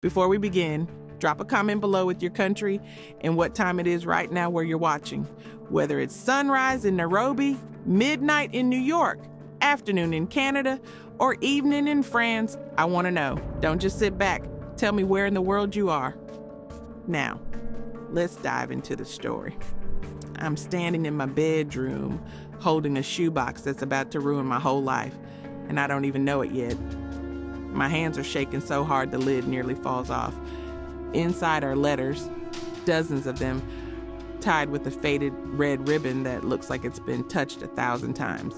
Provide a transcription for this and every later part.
Before we begin, drop a comment below with your country and what time it is right now where you're watching. Whether it's sunrise in Nairobi, midnight in New York, afternoon in Canada, or evening in France, I want to know. Don't just sit back. Tell me where in the world you are. Now, let's dive into the story. I'm standing in my bedroom holding a shoebox that's about to ruin my whole life, and I don't even know it yet. My hands are shaking so hard the lid nearly falls off. Inside are letters, dozens of them, tied with a faded red ribbon that looks like it's been touched 1,000 times.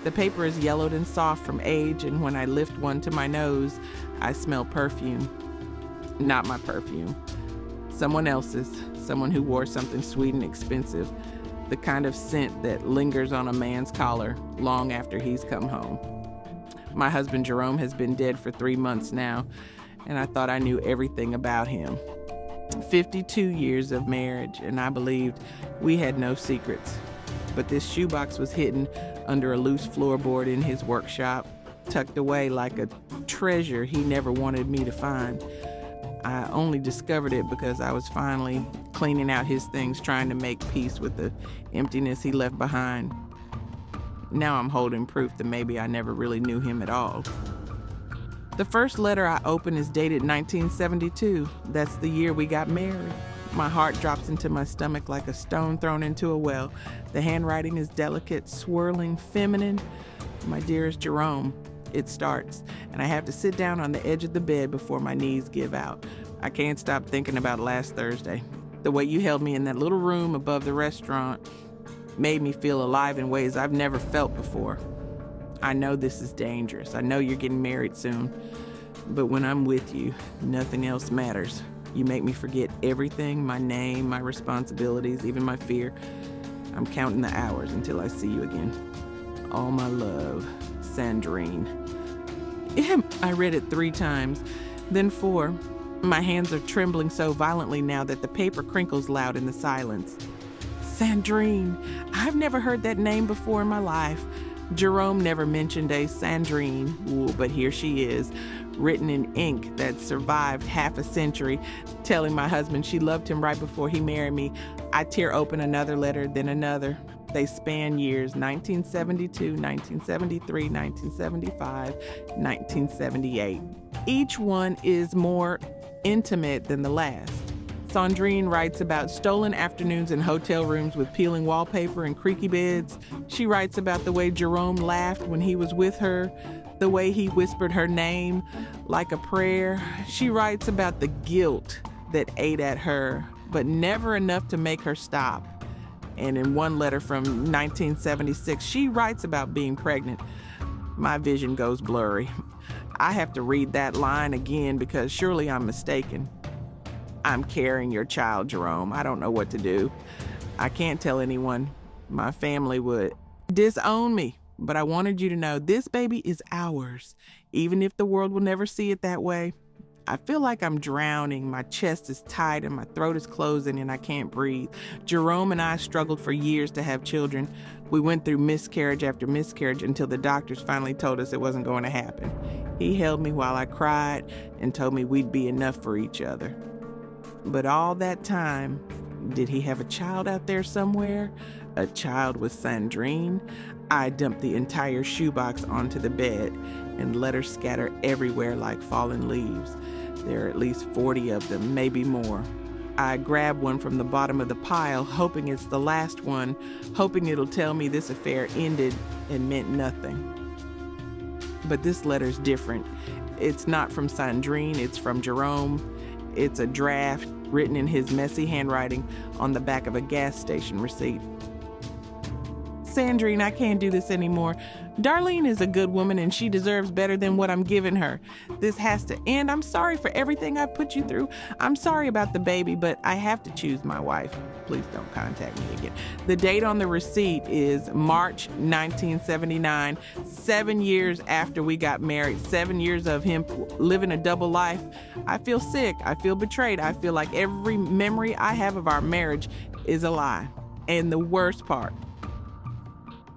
The paper is yellowed and soft from age, and when I lift one to my nose, I smell perfume. Not my perfume. Someone else's, someone who wore something sweet and expensive, the kind of scent that lingers on a man's collar long after he's come home. My husband Jerome has been dead for 3 months now, and I thought I knew everything about him. 52 years of marriage, and I believed we had no secrets. But this shoebox was hidden under a loose floorboard in his workshop, tucked away like a treasure he never wanted me to find. I only discovered it because I was finally cleaning out his things, trying to make peace with the emptiness he left behind. Now I'm holding proof that maybe I never really knew him at all. The first letter I open is dated 1972. That's the year we got married. My heart drops into my stomach like a stone thrown into a well. The handwriting is delicate, swirling, feminine. My dearest Jerome, it starts, and I have to sit down on the edge of the bed before my knees give out. I can't stop thinking about last Thursday. The way you held me in that little room above the restaurant made me feel alive in ways I've never felt before. I know this is dangerous. I know you're getting married soon. But when I'm with you, nothing else matters. You make me forget everything, my name, my responsibilities, even my fear. I'm counting the hours until I see you again. All my love, Sandrine. I read it 3 times, then 4. My hands are trembling so violently now that the paper crinkles loud in the silence. Sandrine. I've never heard that name before in my life. Jerome never mentioned a Sandrine. Ooh, but here she is, written in ink that survived half a century, telling my husband she loved him right before he married me. I tear open another letter, then another. They span years, 1972, 1973, 1975, 1978. Each one is more intimate than the last. Sandrine writes about stolen afternoons in hotel rooms with peeling wallpaper and creaky beds. She writes about the way Jerome laughed when he was with her, the way he whispered her name like a prayer. She writes about the guilt that ate at her, but never enough to make her stop. And in one letter from 1976, she writes about being pregnant. My vision goes blurry. I have to read that line again because surely I'm mistaken. I'm carrying your child, Jerome. I don't know what to do. I can't tell anyone. My family would disown me. But I wanted you to know this baby is ours, even if the world will never see it that way. I feel like I'm drowning. My chest is tight and my throat is closing and I can't breathe. Jerome and I struggled for years to have children. We went through miscarriage after miscarriage until the doctors finally told us it wasn't going to happen. He held me while I cried and told me we'd be enough for each other. But all that time, did he have a child out there somewhere? A child with Sandrine? I dumped the entire shoebox onto the bed, and letters scatter everywhere like fallen leaves. There are at least 40 of them, maybe more. I grab one from the bottom of the pile, hoping it's the last one, hoping it'll tell me this affair ended and meant nothing. But this letter's different. It's not from Sandrine, it's from Jerome. It's a draft written in his messy handwriting on the back of a gas station receipt. Sandrine, I can't do this anymore. Darlene is a good woman and she deserves better than what I'm giving her. This has to end. I'm sorry for everything I've put you through. I'm sorry about the baby, but I have to choose my wife. Please don't contact me again. The date on the receipt is March 1979, 7 years after we got married, 7 years of him living a double life. I feel sick. I feel betrayed. I feel like every memory I have of our marriage is a lie. And the worst part,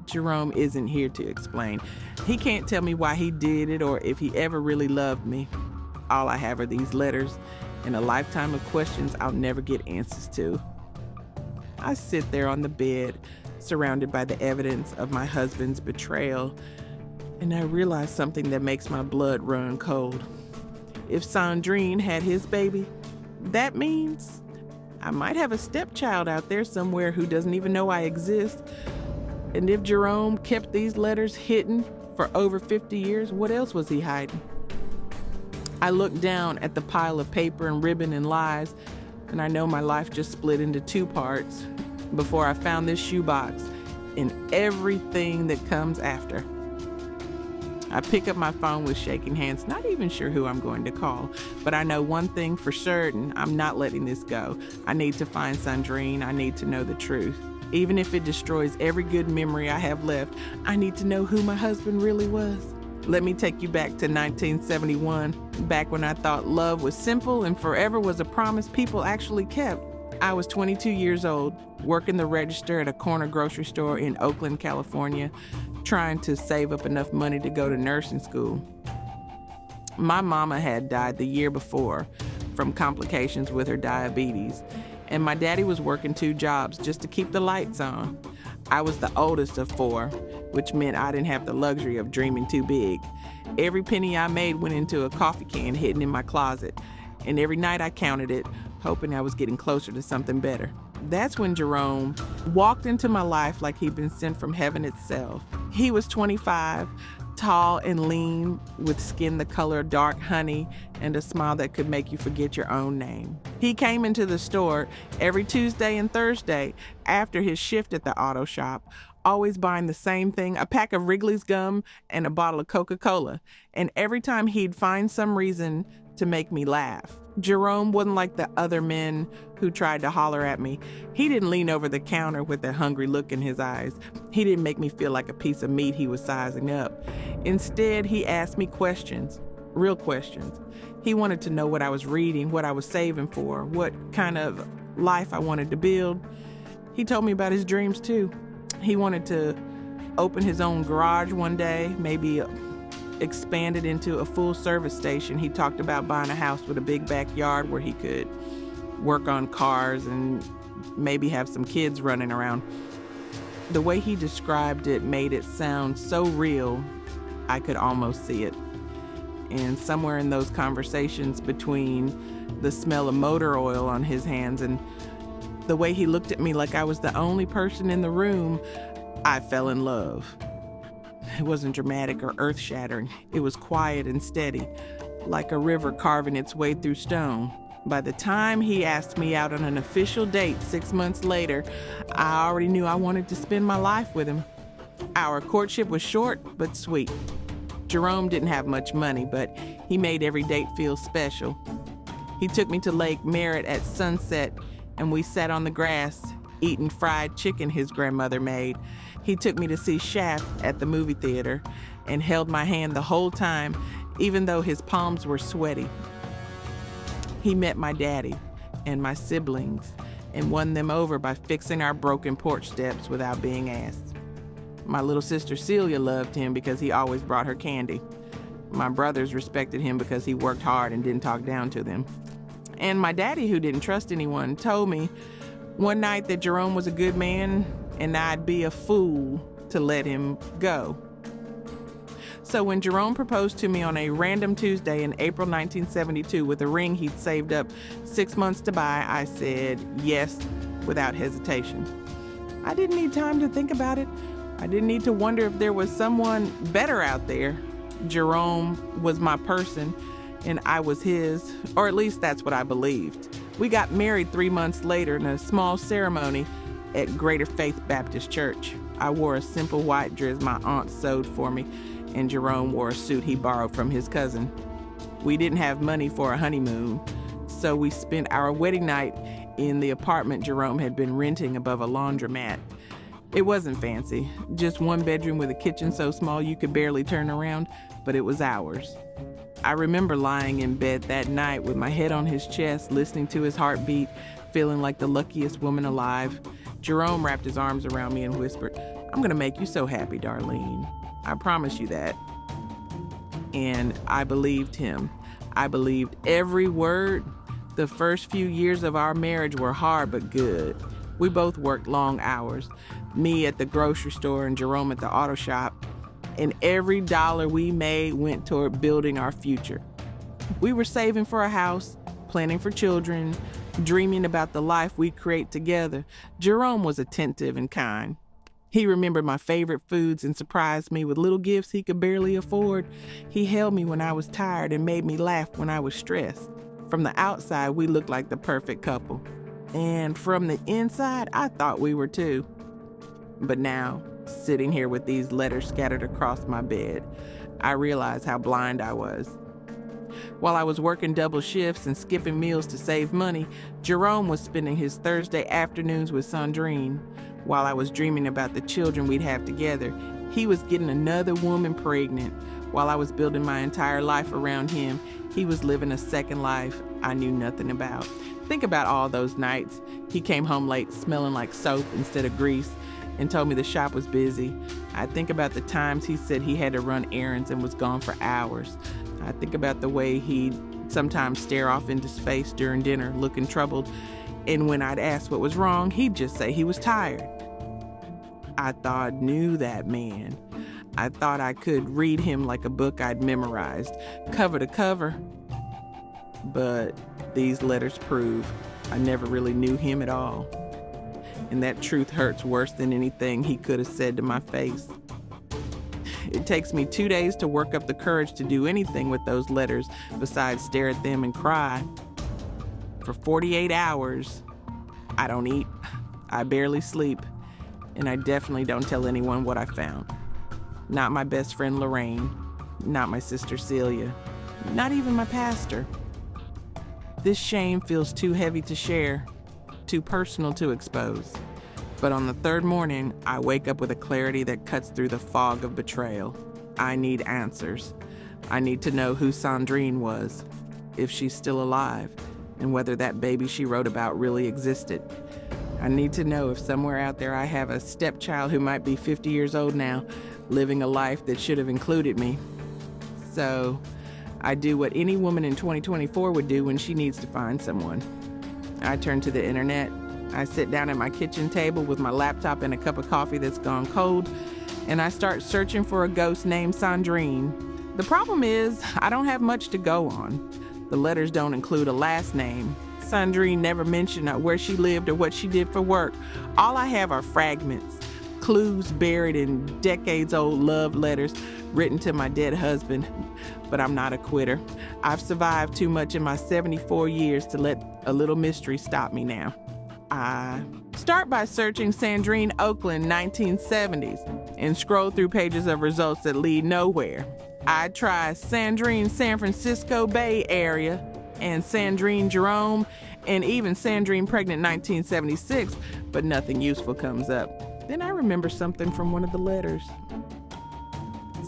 Jerome isn't here to explain. He can't tell me why he did it or if he ever really loved me. All I have are these letters and a lifetime of questions I'll never get answers to. I sit there on the bed, surrounded by the evidence of my husband's betrayal, and I realize something that makes my blood run cold. If Sandrine had his baby, that means I might have a stepchild out there somewhere who doesn't even know I exist. And if Jerome kept these letters hidden for over 50 years, what else was he hiding? I look down at the pile of paper and ribbon and lies, and I know my life just split into two parts before I found this shoebox and everything that comes after. I pick up my phone with shaking hands, not even sure who I'm going to call, but I know one thing for certain: I'm not letting this go. I need to find Sandrine. I need to know the truth. Even if it destroys every good memory I have left, I need to know who my husband really was. Let me take you back to 1971, back when I thought love was simple and forever was a promise people actually kept. I was 22 years old, working the register at a corner grocery store in Oakland, California, trying to save up enough money to go to nursing school. My mama had died the year before from complications with her diabetes, and my daddy was working 2 jobs just to keep the lights on. I was the oldest of 4, which meant I didn't have the luxury of dreaming too big. Every penny I made went into a coffee can hidden in my closet, and every night I counted it, hoping I was getting closer to something better. That's when Jerome walked into my life like he'd been sent from heaven itself. He was 25, tall and lean, with skin the color of dark honey and a smile that could make you forget your own name. He came into the store every Tuesday and Thursday after his shift at the auto shop, always buying the same thing: a pack of Wrigley's gum and a bottle of Coca-Cola. And every time he'd find some reason to make me laugh. Jerome wasn't like the other men who tried to holler at me. He didn't lean over the counter with a hungry look in his eyes. He didn't make me feel like a piece of meat he was sizing up. Instead, he asked me questions, real questions. He wanted to know what I was reading, what I was saving for, what kind of life I wanted to build. He told me about his dreams too. He wanted to open his own garage one day, maybe expand it into a full service station. He talked about buying a house with a big backyard where he could work on cars and maybe have some kids running around. The way he described it made it sound so real, I could almost see it. And somewhere in those conversations, between the smell of motor oil on his hands and the way he looked at me like I was the only person in the room, I fell in love. It wasn't dramatic or earth-shattering. It was quiet and steady, like a river carving its way through stone. By the time he asked me out on an official date 6 months later, I already knew I wanted to spend my life with him. Our courtship was short but sweet. Jerome didn't have much money, but he made every date feel special. He took me to Lake Merritt at sunset, and we sat on the grass, eating fried chicken his grandmother made. He took me to see Shaft at the movie theater and held my hand the whole time, even though his palms were sweaty. He met my daddy and my siblings and won them over by fixing our broken porch steps without being asked. My little sister Celia loved him because he always brought her candy. My brothers respected him because he worked hard and didn't talk down to them. And my daddy, who didn't trust anyone, told me one night that Jerome was a good man and I'd be a fool to let him go. So when Jerome proposed to me on a random Tuesday in April 1972 with a ring he'd saved up 6 months to buy, I said yes without hesitation. I didn't need time to think about it. I didn't need to wonder if there was someone better out there. Jerome was my person and I was his, or at least that's what I believed. We got married 3 months later in a small ceremony at Greater Faith Baptist Church. I wore a simple white dress my aunt sewed for me, and Jerome wore a suit he borrowed from his cousin. We didn't have money for a honeymoon, so we spent our wedding night in the apartment Jerome had been renting above a laundromat. It wasn't fancy, just one bedroom with a kitchen so small you could barely turn around, but it was ours. I remember lying in bed that night with my head on his chest, listening to his heartbeat, feeling like the luckiest woman alive. Jerome wrapped his arms around me and whispered, "I'm gonna make you so happy, Darlene. I promise you that." And I believed him. I believed every word. The first few years of our marriage were hard but good. We both worked long hours, me at the grocery store and Jerome at the auto shop, and every dollar we made went toward building our future. We were saving for a house, planning for children, dreaming about the life we'd create together. Jerome was attentive and kind. He remembered my favorite foods and surprised me with little gifts he could barely afford. He held me when I was tired and made me laugh when I was stressed. From the outside, we looked like the perfect couple. And from the inside, I thought we were too. But now, sitting here with these letters scattered across my bed, I realize how blind I was. While I was working double shifts and skipping meals to save money, Jerome was spending his Thursday afternoons with Sandrine. While I was dreaming about the children we'd have together, he was getting another woman pregnant. While I was building my entire life around him, he was living a second life I knew nothing about. Think about all those nights. He came home late smelling like soap instead of grease and told me the shop was busy. I think about the times he said he had to run errands and was gone for hours. I think about the way he'd sometimes stare off into space during dinner, looking troubled, and when I'd ask what was wrong, he'd just say he was tired. I thought I knew that man. I thought I could read him like a book I'd memorized, cover to cover. But these letters prove I never really knew him at all. And that truth hurts worse than anything he could have said to my face. It takes me 2 days to work up the courage to do anything with those letters besides stare at them and cry. For 48 hours, I don't eat, I barely sleep, and I definitely don't tell anyone what I found. Not my best friend Lorraine, not my sister Celia, not even my pastor. This shame feels too heavy to share, too personal to expose. But on the third morning, I wake up with a clarity that cuts through the fog of betrayal. I need answers. I need to know who Sandrine was, if she's still alive, and whether that baby she wrote about really existed. I need to know if somewhere out there I have a stepchild who might be 50 years old now, living a life that should have included me. So I do what any woman in 2024 would do when she needs to find someone. I turn to the internet. I sit down at my kitchen table with my laptop and a cup of coffee that's gone cold, and I start searching for a ghost named Sandrine. The problem is, I don't have much to go on. The letters don't include a last name. Sandrine never mentioned where she lived or what she did for work. All I have are fragments, clues buried in decades-old love letters written to my dead husband. But I'm not a quitter. I've survived too much in my 74 years to let a little mystery stop me now. I start by searching Sandrine Oakland 1970s and scroll through pages of results that lead nowhere. I try Sandrine San Francisco Bay Area and Sandrine Jerome and even Sandrine Pregnant 1976, but nothing useful comes up. Then I remember something from one of the letters.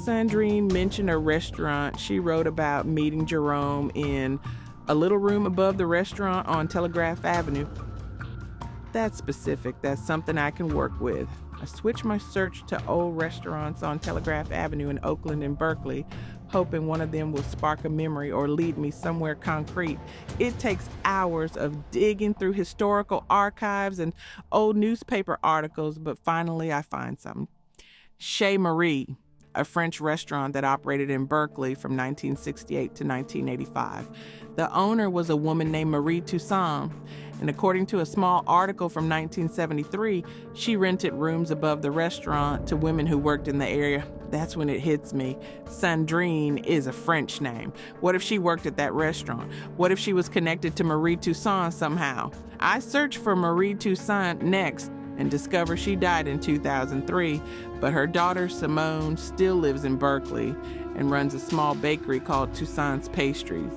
Sandrine mentioned a restaurant she wrote about meeting Jerome in a little room above the restaurant on Telegraph Avenue. That's specific. That's something I can work with. I switch my search to old restaurants on Telegraph Avenue in Oakland and Berkeley, hoping one of them will spark a memory or lead me somewhere concrete. It takes hours of digging through historical archives and old newspaper articles, but finally I find something. Chez Marie, a French restaurant that operated in Berkeley from 1968 to 1985. The owner was a woman named Marie Toussaint, and according to a small article from 1973, she rented rooms above the restaurant to women who worked in the area. That's when it hits me. Sandrine is a French name. What if she worked at that restaurant? What if she was connected to Marie Toussaint somehow? I search for Marie Toussaint next and discover she died in 2003, but her daughter Simone still lives in Berkeley and runs a small bakery called Toussaint's Pastries.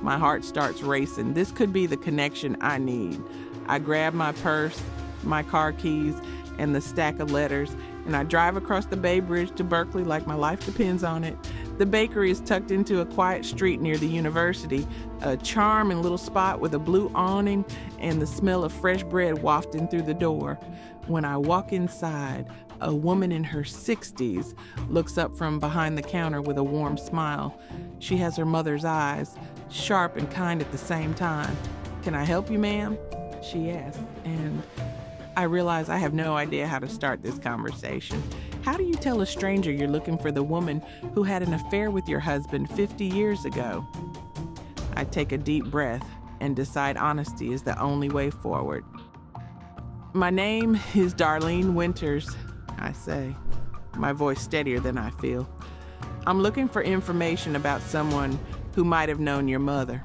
My heart starts racing. This could be the connection I need. I grab my purse, my car keys, and the stack of letters, and I drive across the Bay Bridge to Berkeley like my life depends on it. The bakery is tucked into a quiet street near the university, a charming little spot with a blue awning and the smell of fresh bread wafting through the door. When I walk inside, a woman in her 60s looks up from behind the counter with a warm smile. She has her mother's eyes, sharp and kind at the same time. "Can I help you, ma'am?" she asks, and I realize I have no idea how to start this conversation. How do you tell a stranger you're looking for the woman who had an affair with your husband 50 years ago? I take a deep breath and decide honesty is the only way forward. "My name is Darlene Winters," I say, my voice steadier than I feel. "I'm looking for information about someone who might have known your mother.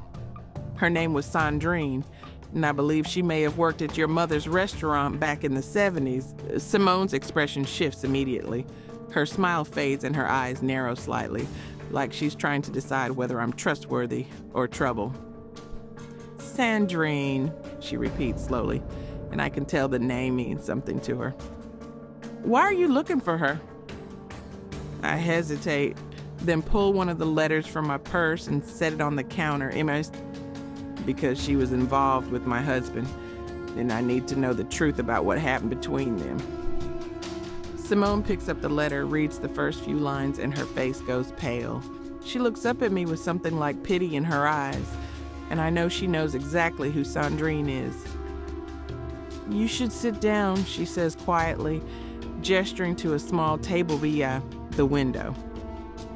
Her name was Sandrine, and I believe she may have worked at your mother's restaurant back in the 70s. Simone's expression shifts immediately. Her smile fades and her eyes narrow slightly, like she's trying to decide whether I'm trustworthy or trouble. "Sandrine," she repeats slowly, and I can tell the name means something to her. "Why are you looking for her?" I hesitate, then pull one of the letters from my purse and set it on the counter. Because she was involved with my husband, and I need to know the truth about what happened between them. Simone picks up the letter, reads the first few lines, and her face goes pale. She looks up at me with something like pity in her eyes, and I know she knows exactly who Sandrine is. "You should sit down," she says quietly, gesturing to a small table via the window.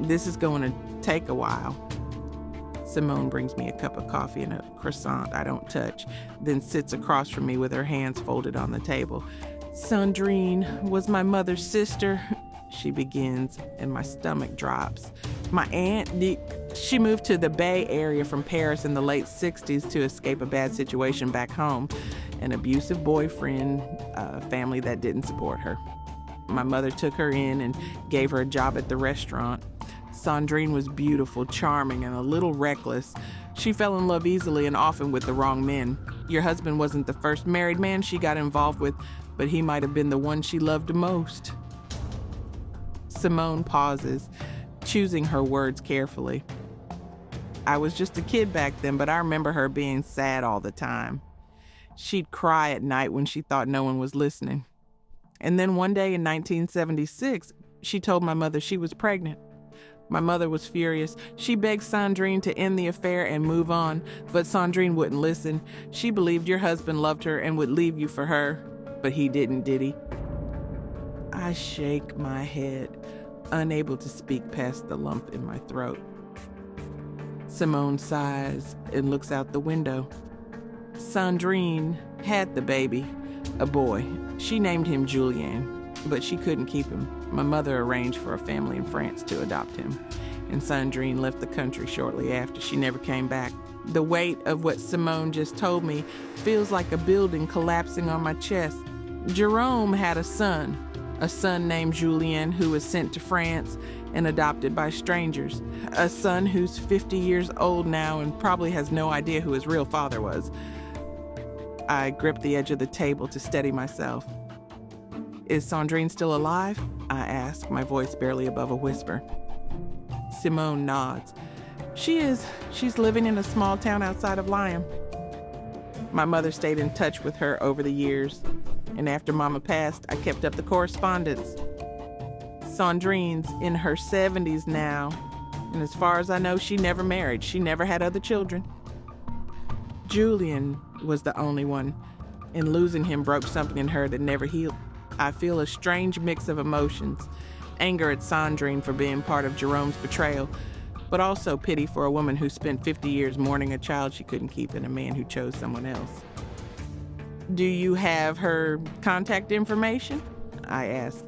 "This is going to take a while." Simone brings me a cup of coffee and a croissant I don't touch, then sits across from me with her hands folded on the table. "Sandrine was my mother's sister," she begins, and my stomach drops. "My aunt, she moved to the Bay Area from Paris in the late 60s to escape a bad situation back home, an abusive boyfriend, a family that didn't support her. My mother took her in and gave her a job at the restaurant. Sandrine was beautiful, charming, and a little reckless. She fell in love easily and often with the wrong men. Your husband wasn't the first married man she got involved with, but he might have been the one she loved most." Simone pauses, choosing her words carefully. "I was just a kid back then, but I remember her being sad all the time. She'd cry at night when she thought no one was listening. And then one day in 1976, she told my mother she was pregnant. My mother was furious. She begged Sandrine to end the affair and move on, but Sandrine wouldn't listen. She believed your husband loved her and would leave you for her, but he didn't, did he?" I shake my head, unable to speak past the lump in my throat. Simone sighs and looks out the window. "Sandrine had the baby, a boy. She named him Julien, but she couldn't keep him. My mother arranged for a family in France to adopt him, and Sandrine left the country shortly after. She never came back. The weight of what Simone just told me feels like a building collapsing on my chest. Jerome had a son named Julien who was sent to France and adopted by strangers. A son who's 50 years old now and probably has no idea who his real father was." I grip the edge of the table to steady myself. "Is Sandrine still alive?" I ask, my voice barely above a whisper. Simone nods. "She is. She's living in a small town outside of Lyon. My mother stayed in touch with her over the years, and after Mama passed, I kept up the correspondence. Sandrine's in her 70s now, and as far as I know, she never married. She never had other children. Julien was the only one, and losing him broke something in her that never healed. I feel a strange mix of emotions, anger at Sandrine for being part of Jerome's betrayal, but also pity for a woman who spent 50 years mourning a child she couldn't keep and a man who chose someone else." "Do you have her contact information?" I ask,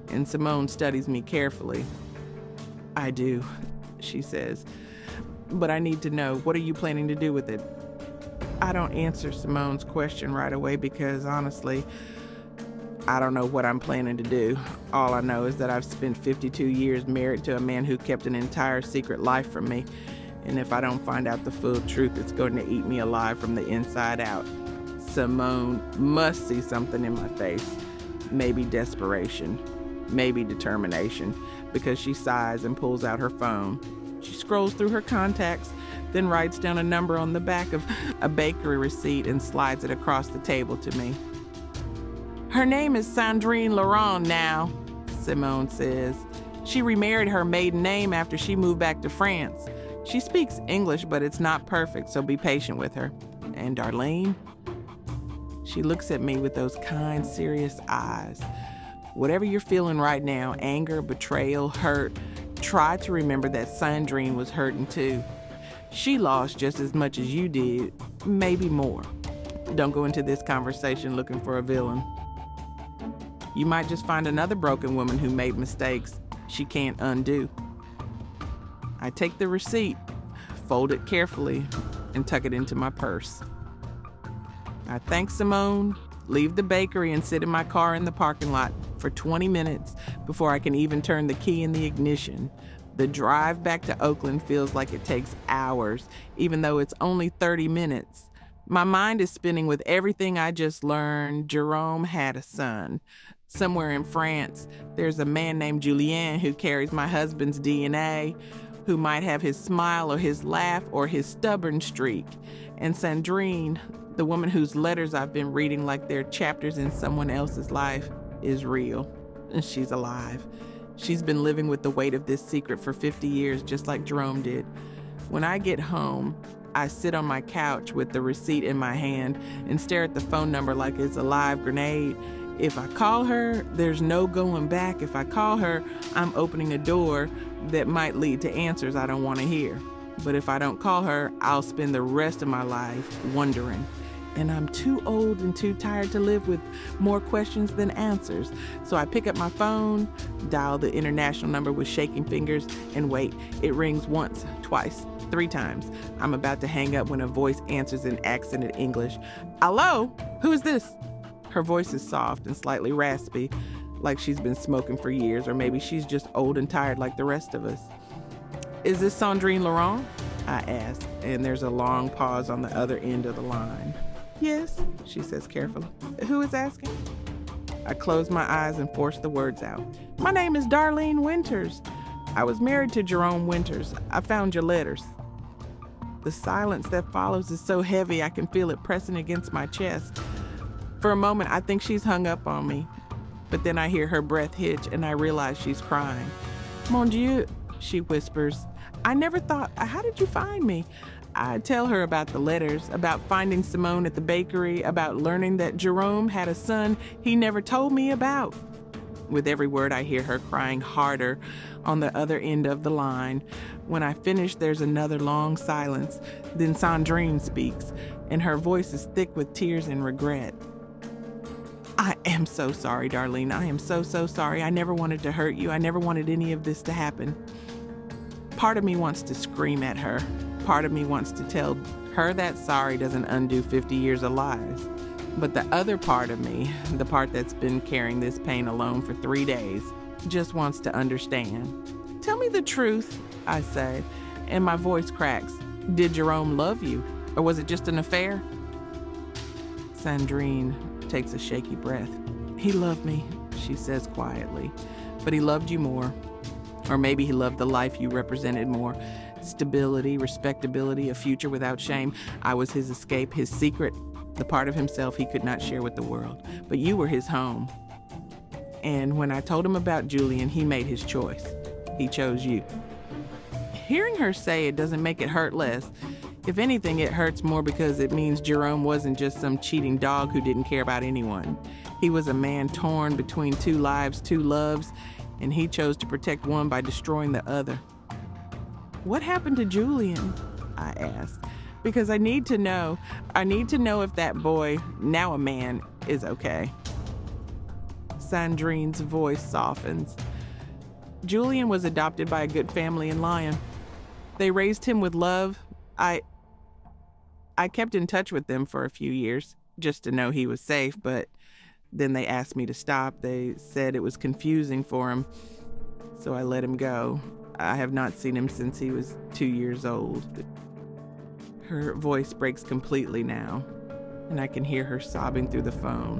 and Simone studies me carefully. "I do," she says, "but I need to know, what are you planning to do with it?" I don't answer Simone's question right away because, honestly, I don't know what I'm planning to do. All I know is that I've spent 52 years married to a man who kept an entire secret life from me, and if I don't find out the full truth, it's going to eat me alive from the inside out. Simone must see something in my face. Maybe desperation, maybe determination, because she sighs and pulls out her phone. She scrolls through her contacts, then writes down a number on the back of a bakery receipt and slides it across the table to me. Her name is Sandrine Laurent now, Simone says. She remarried her maiden name after she moved back to France. She speaks English, but it's not perfect, so be patient with her. And Darlene? She looks at me with those kind, serious eyes. Whatever you're feeling right now, anger, betrayal, hurt, try to remember that Sandrine was hurting too. She lost just as much as you did, maybe more. Don't go into this conversation looking for a villain. You might just find another broken woman who made mistakes she can't undo. I take the receipt, fold it carefully, and tuck it into my purse. I thank Simone, leave the bakery, and sit in my car in the parking lot for 20 minutes before I can even turn the key in the ignition. The drive back to Oakland feels like it takes hours, even though it's only 30 minutes. My mind is spinning with everything I just learned. Jerome had a son. Somewhere in France, there's a man named Julien who carries my husband's DNA, who might have his smile or his laugh or his stubborn streak. And Sandrine, the woman whose letters I've been reading like they're chapters in someone else's life, is real. And she's alive. She's been living with the weight of this secret for 50 years, just like Jerome did. When I get home, I sit on my couch with the receipt in my hand and stare at the phone number like it's a live grenade. If I call her, there's no going back. If I call her, I'm opening a door that might lead to answers I don't want to hear. But if I don't call her, I'll spend the rest of my life wondering. And I'm too old and too tired to live with more questions than answers. So I pick up my phone, dial the international number with shaking fingers, and wait. It rings once, twice, 3 times. I'm about to hang up when a voice answers in accented English. Hello? Who is this? Her voice is soft and slightly raspy, like she's been smoking for years, or maybe she's just old and tired like the rest of us. Is this Sandrine Laurent? I ask, and there's a long pause on the other end of the line. Yes, she says carefully. Who is asking? I close my eyes and force the words out. My name is Darlene Winters. I was married to Jerome Winters. I found your letters. The silence that follows is so heavy I can feel it pressing against my chest. For a moment, I think she's hung up on me. But then I hear her breath hitch and I realize she's crying. Mon Dieu, she whispers. I never thought, how did you find me? I tell her about the letters, about finding Simone at the bakery, about learning that Jerome had a son he never told me about. With every word, I hear her crying harder on the other end of the line. When I finish, there's another long silence. Then Sandrine speaks, and her voice is thick with tears and regret. I am so sorry, Darlene. I am so sorry. I never wanted to hurt you. I never wanted any of this to happen. Part of me wants to scream at her. Part of me wants to tell her that sorry doesn't undo 50 years of lies. But the other part of me, the part that's been carrying this pain alone for 3 days, just wants to understand. Tell me the truth, I say, and my voice cracks. Did Jerome love you, or was it just an affair? Sandrine takes a shaky breath. He loved me, she says quietly, but he loved you more. Or maybe he loved the life you represented more. Stability, respectability, a future without shame. I was his escape, his secret, the part of himself he could not share with the world. But you were his home. And when I told him about Julien, he made his choice. He chose you. Hearing her say it doesn't make it hurt less. If anything, it hurts more because it means Jerome wasn't just some cheating dog who didn't care about anyone. He was a man torn between 2 lives, 2 loves, and he chose to protect one by destroying the other. What happened to Julien? I asked, because I need to know. I need to know if that boy, now a man, is okay. Sandrine's voice softens. Julien was adopted by a good family in Lyon. They raised him with love. I kept in touch with them for a few years, just to know he was safe, but then they asked me to stop. They said it was confusing for him, so I let him go. I have not seen him since he was 2 years old. Her voice breaks completely now, and I can hear her sobbing through the phone.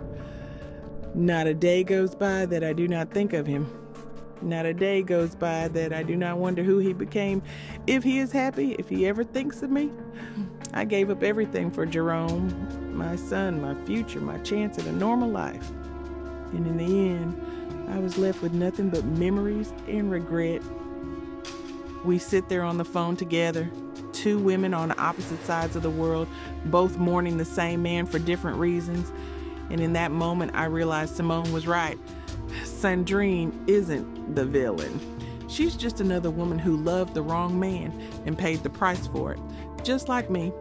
Not a day goes by that I do not think of him. Not a day goes by that I do not wonder who he became. If he is happy, if he ever thinks of me. I gave up everything for Jerome, my son, my future, my chance at a normal life. And in the end, I was left with nothing but memories and regret. We sit there on the phone together, two women on opposite sides of the world, both mourning the same man for different reasons. And in that moment, I realized Simone was right. Sandrine isn't the villain. She's just another woman who loved the wrong man and paid the price for it, just like me.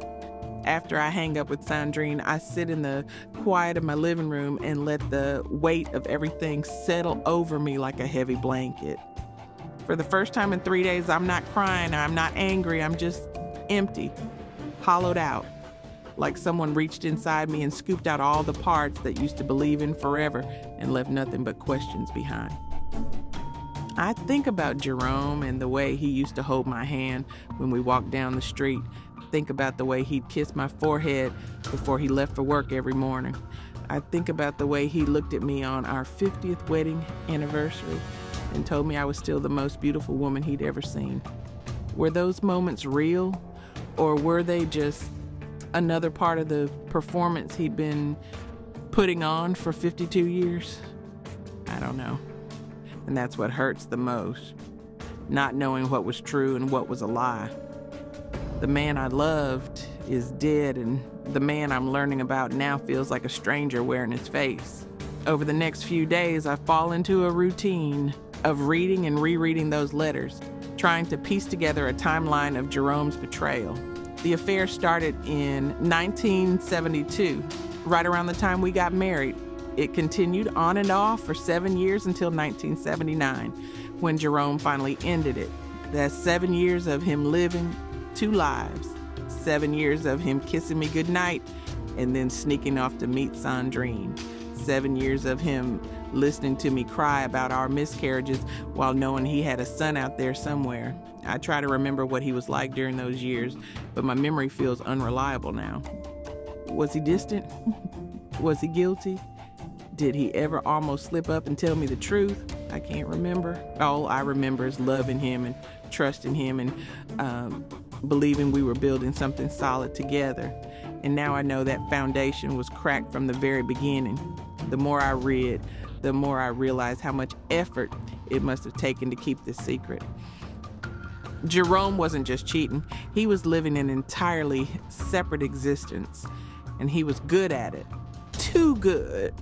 After I hang up with Sandrine, I sit in the quiet of my living room and let the weight of everything settle over me like a heavy blanket. For the first time in 3 days, I'm not crying, I'm not angry, I'm just empty, hollowed out, like someone reached inside me and scooped out all the parts that used to believe in forever and left nothing but questions behind. I think about Jerome and the way he used to hold my hand when we walked down the street. Think about the way he'd kiss my forehead before he left for work every morning. I think about the way he looked at me on our 50th wedding anniversary and told me I was still the most beautiful woman he'd ever seen. Were those moments real, or were they just another part of the performance he'd been putting on for 52 years? I don't know. And that's what hurts the most, not knowing what was true and what was a lie. The man I loved is dead, and the man I'm learning about now feels like a stranger wearing his face. Over the next few days, I fall into a routine of reading and rereading those letters, trying to piece together a timeline of Jerome's betrayal. The affair started in 1972, right around the time we got married. It continued on and off for 7 years until 1979, when Jerome finally ended it. That's 7 years of him living 2 lives, 7 years of him kissing me goodnight and then sneaking off to meet Sandrine, 7 years of him listening to me cry about our miscarriages while knowing he had a son out there somewhere. I try to remember what he was like during those years, but my memory feels unreliable now. Was he distant? Was he guilty? Did he ever almost slip up and tell me the truth? I can't remember. All I remember is loving him and trusting him and believing we were building something solid together. And now I know that foundation was cracked from the very beginning. The more I read, the more I realize how much effort it must have taken to keep this secret. Jerome wasn't just cheating. He was living an entirely separate existence, and he was good at it. Too good.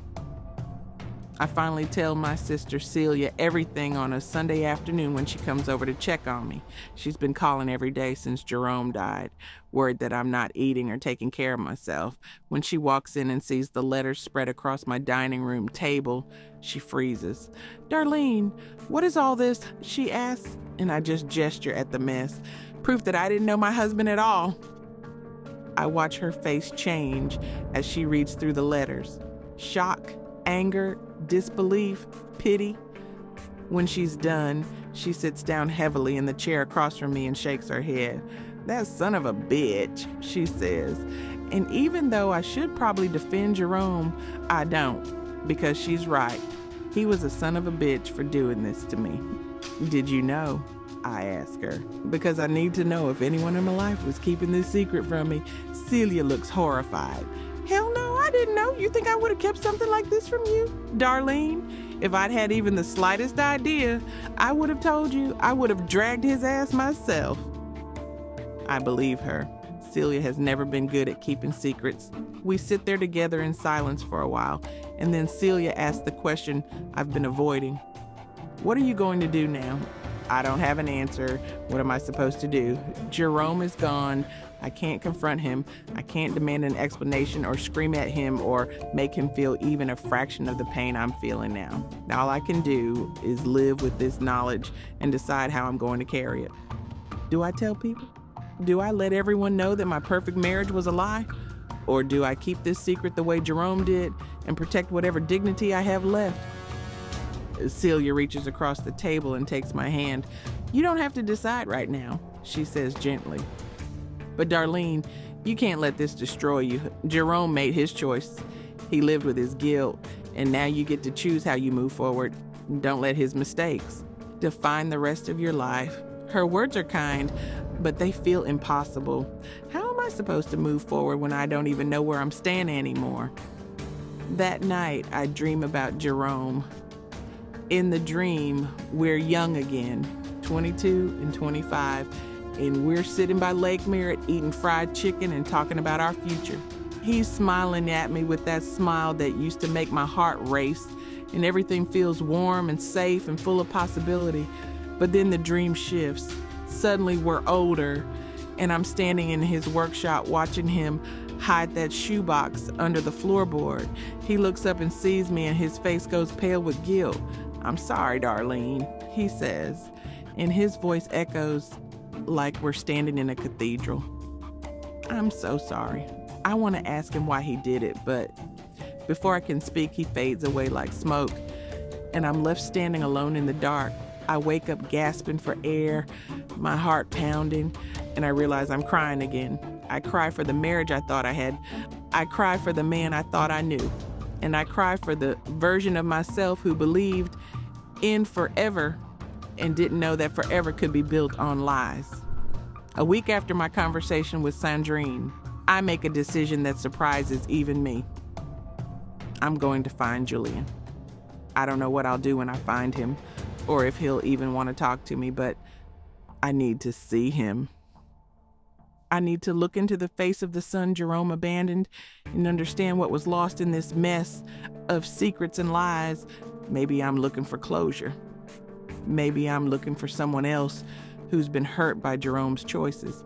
I finally tell my sister Celia everything on a Sunday afternoon when she comes over to check on me. She's been calling every day since Jerome died, worried that I'm not eating or taking care of myself. When she walks in and sees the letters spread across my dining room table, she freezes. "Darlene, what is all this?" she asks, and I just gesture at the mess, proof that I didn't know my husband at all. I watch her face change as she reads through the letters. Shock, anger, disbelief, pity. When she's done, she sits down heavily in the chair across from me and shakes her head. "That son of a bitch," she says. And even though I should probably defend Jerome, I don't, because she's right. He was a son of a bitch for doing this to me. "Did you know?" I ask her, because I need to know if anyone in my life was keeping this secret from me. Celia looks horrified. "Hell no, I didn't know. You think I would have kept something like this from you? Darlene, if I'd had even the slightest idea, I would have told you. I would have dragged his ass myself." I believe her. Celia has never been good at keeping secrets. We sit there together in silence for a while, and then Celia asks the question I've been avoiding. "What are you going to do now?" I don't have an answer. What am I supposed to do? Jerome is gone. I can't confront him. I can't demand an explanation or scream at him or make him feel even a fraction of the pain I'm feeling now. All I can do is live with this knowledge and decide how I'm going to carry it. Do I tell people? Do I let everyone know that my perfect marriage was a lie? Or do I keep this secret the way Jerome did and protect whatever dignity I have left? Celia reaches across the table and takes my hand. "You don't have to decide right now," she says gently. "But Darlene, you can't let this destroy you. Jerome made his choice. He lived with his guilt, and now you get to choose how you move forward. Don't let his mistakes define the rest of your life. Her words are kind, but they feel impossible. How am I supposed to move forward when I don't even know where I'm standing anymore? That night, I dream about Jerome. In the dream, we're young again, 22 and 25, and we're sitting by Lake Merritt eating fried chicken and talking about our future. He's smiling at me with that smile that used to make my heart race, and everything feels warm and safe and full of possibility. But then the dream shifts. Suddenly we're older, and I'm standing in his workshop watching him hide that shoebox under the floorboard. He looks up and sees me, and his face goes pale with guilt. "I'm sorry, Darlene," he says, and his voice echoes like we're standing in a cathedral. I'm so sorry. I want to ask him why he did it, but before I can speak, he fades away like smoke, and I'm left standing alone in the dark. I wake up gasping for air, my heart pounding, and I realize I'm crying again. I cry for the marriage I thought I had. I cry for the man I thought I knew. And I cry for the version of myself who believed in forever and didn't know that forever could be built on lies. A week after my conversation with Sandrine, I make a decision that surprises even me. I'm going to find Julian. I don't know what I'll do when I find him, or if he'll even want to talk to me, but I need to see him. I need to look into the face of the son Jerome abandoned and understand what was lost in this mess of secrets and lies. Maybe I'm looking for closure. Maybe I'm looking for someone else who's been hurt by Jerome's choices.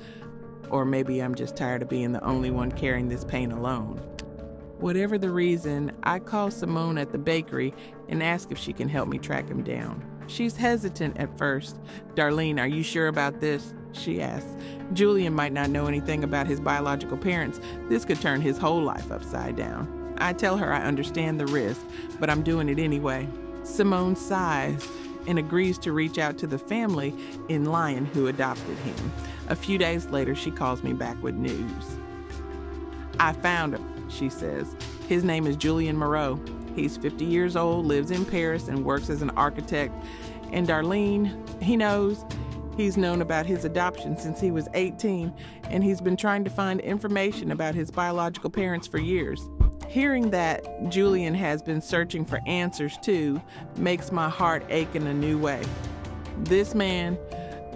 Or maybe I'm just tired of being the only one carrying this pain alone. Whatever the reason, I call Simone at the bakery and ask if she can help me track him down. She's hesitant at first. "Darlene, are you sure about this?" she asks. "Julian might not know anything about his biological parents. This could turn his whole life upside down." I tell her I understand the risk, but I'm doing it anyway. Simone sighs and agrees to reach out to the family in Lyon who adopted him. A few days later, she calls me back with news. "I found him," she says. "His name is Julian Moreau. He's 50 years old, lives in Paris, and works as an architect. And Darlene, he knows. He's known about his adoption since he was 18, and he's been trying to find information about his biological parents for years." Hearing that Julian has been searching for answers too makes my heart ache in a new way. This man,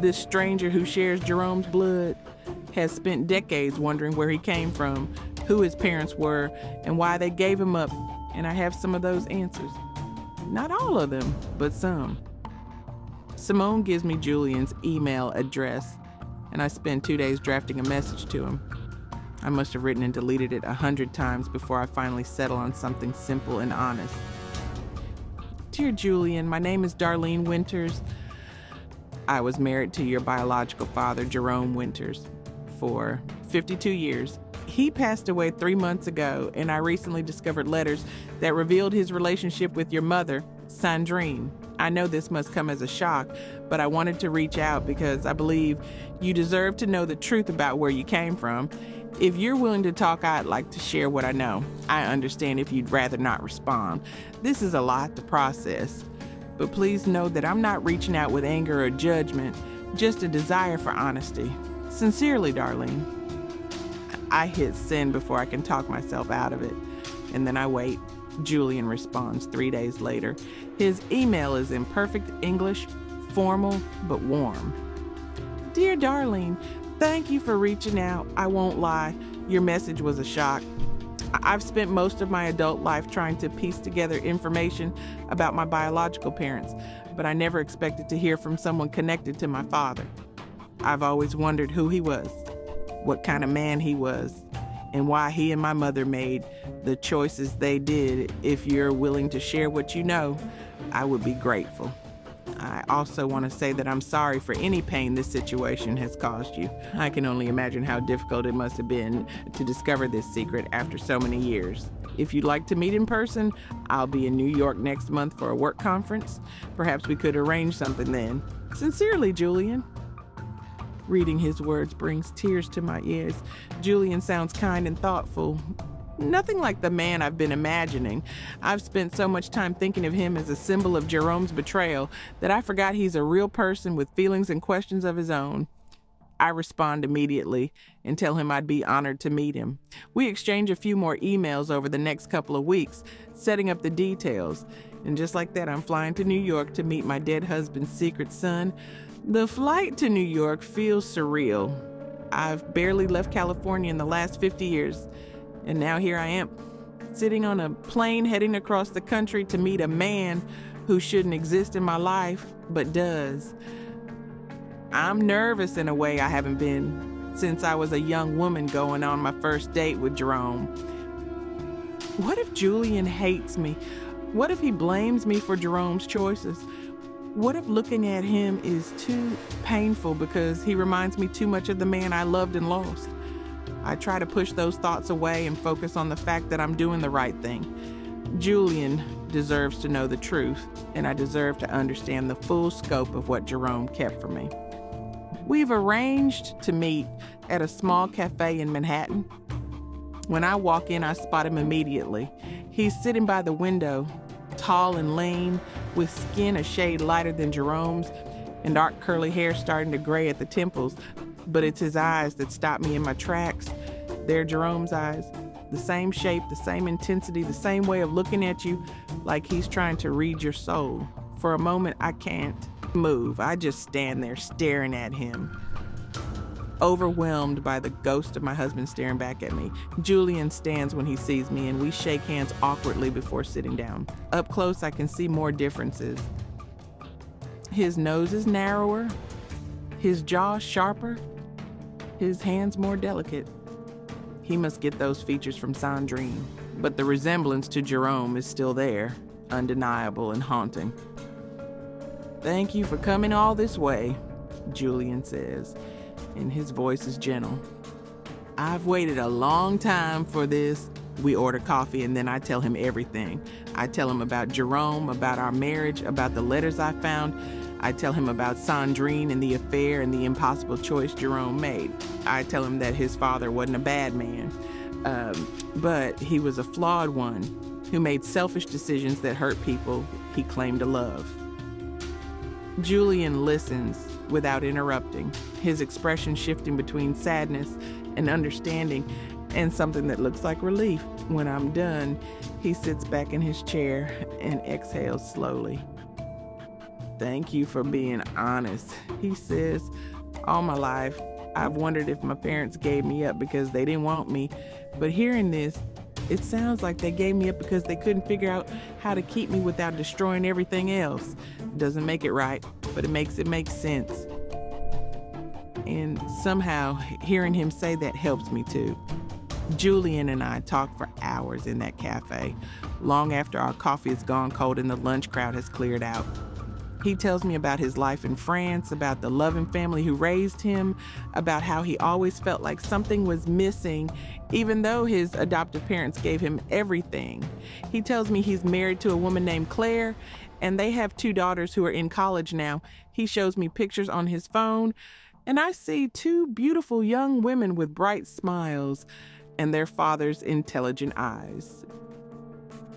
this stranger who shares Jerome's blood, has spent decades wondering where he came from, who his parents were, and why they gave him up, and I have some of those answers. Not all of them, but some. Simone gives me Julian's email address, and I spend 2 days drafting a message to him. I must have written and deleted it 100 times before I finally settle on something simple and honest. "Dear Julian, my name is Darlene Winters. I was married to your biological father, Jerome Winters, for 52 years. He passed away 3 months ago, and I recently discovered letters that revealed his relationship with your mother, Sandrine. I know this must come as a shock, but I wanted to reach out because I believe you deserve to know the truth about where you came from. If you're willing to talk, I'd like to share what I know. I understand if you'd rather not respond. This is a lot to process, but please know that I'm not reaching out with anger or judgment, just a desire for honesty. Sincerely, Darlene." I hit send before I can talk myself out of it, and then I wait. Julian responds 3 days later. His email is in perfect English, formal but warm. "Dear Darlene, thank you for reaching out. I won't lie, your message was a shock. I've spent most of my adult life trying to piece together information about my biological parents, but I never expected to hear from someone connected to my father. I've always wondered who he was, what kind of man he was, and why he and my mother made the choices they did. If you're willing to share what you know, I would be grateful. I also want to say that I'm sorry for any pain this situation has caused you. I can only imagine how difficult it must have been to discover this secret after so many years. If you'd like to meet in person, I'll be in New York next month for a work conference. Perhaps we could arrange something then. Sincerely, Julian." Reading his words brings tears to my ears. Julian sounds kind and thoughtful, Nothing like the man I've been imagining. I've spent so much time thinking of him as a symbol of Jerome's betrayal that I forgot he's a real person with feelings and questions of his own. I respond immediately and tell him I'd be honored to meet him. We exchange a few more emails over the next couple of weeks, setting up the details. And just like that, I'm flying to New York to meet my dead husband's secret son. The flight to New York feels surreal. I've barely left California in the last 50 years. And now here I am, sitting on a plane heading across the country to meet a man who shouldn't exist in my life, but does. I'm nervous in a way I haven't been since I was a young woman going on my first date with Jerome. What if Julian hates me? What if he blames me for Jerome's choices? What if looking at him is too painful because he reminds me too much of the man I loved and lost? I try to push those thoughts away and focus on the fact that I'm doing the right thing. Julian deserves to know the truth, and I deserve to understand the full scope of what Jerome kept from me. We've arranged to meet at a small cafe in Manhattan. When I walk in, I spot him immediately. He's sitting by the window, tall and lean, with skin a shade lighter than Jerome's, and dark curly hair starting to gray at the temples. But it's his eyes that stop me in my tracks. They're Jerome's eyes. The same shape, the same intensity, the same way of looking at you, like he's trying to read your soul. For a moment, I can't move. I just stand there staring at him, overwhelmed by the ghost of my husband staring back at me. Julian stands when he sees me, and we shake hands awkwardly before sitting down. Up close, I can see more differences. His nose is narrower, his jaw sharper, his hands more delicate. He must get those features from Sandrine, but the resemblance to Jerome is still there, undeniable and haunting. "Thank you for coming all this way," Julian says, and his voice is gentle. "I've waited a long time for this." We order coffee, and then I tell him everything. I tell him about Jerome, about our marriage, about the letters I found. I tell him about Sandrine and the affair and the impossible choice Jerome made. I tell him that his father wasn't a bad man, but he was a flawed one who made selfish decisions that hurt people he claimed to love. Julian listens without interrupting, his expression shifting between sadness and understanding and something that looks like relief. When I'm done, he sits back in his chair and exhales slowly. "Thank you for being honest," he says. "All my life, I've wondered if my parents gave me up because they didn't want me, but hearing this, it sounds like they gave me up because they couldn't figure out how to keep me without destroying everything else. Doesn't make it right, but it makes sense." And somehow, hearing him say that helps me too. Julian and I talk for hours in that cafe, long after our coffee is gone cold and the lunch crowd has cleared out. He tells me about his life in France, about the loving family who raised him, about how he always felt like something was missing, even though his adoptive parents gave him everything. He tells me he's married to a woman named Claire, and they have 2 daughters who are in college now. He shows me pictures on his phone, and I see 2 beautiful young women with bright smiles and their father's intelligent eyes.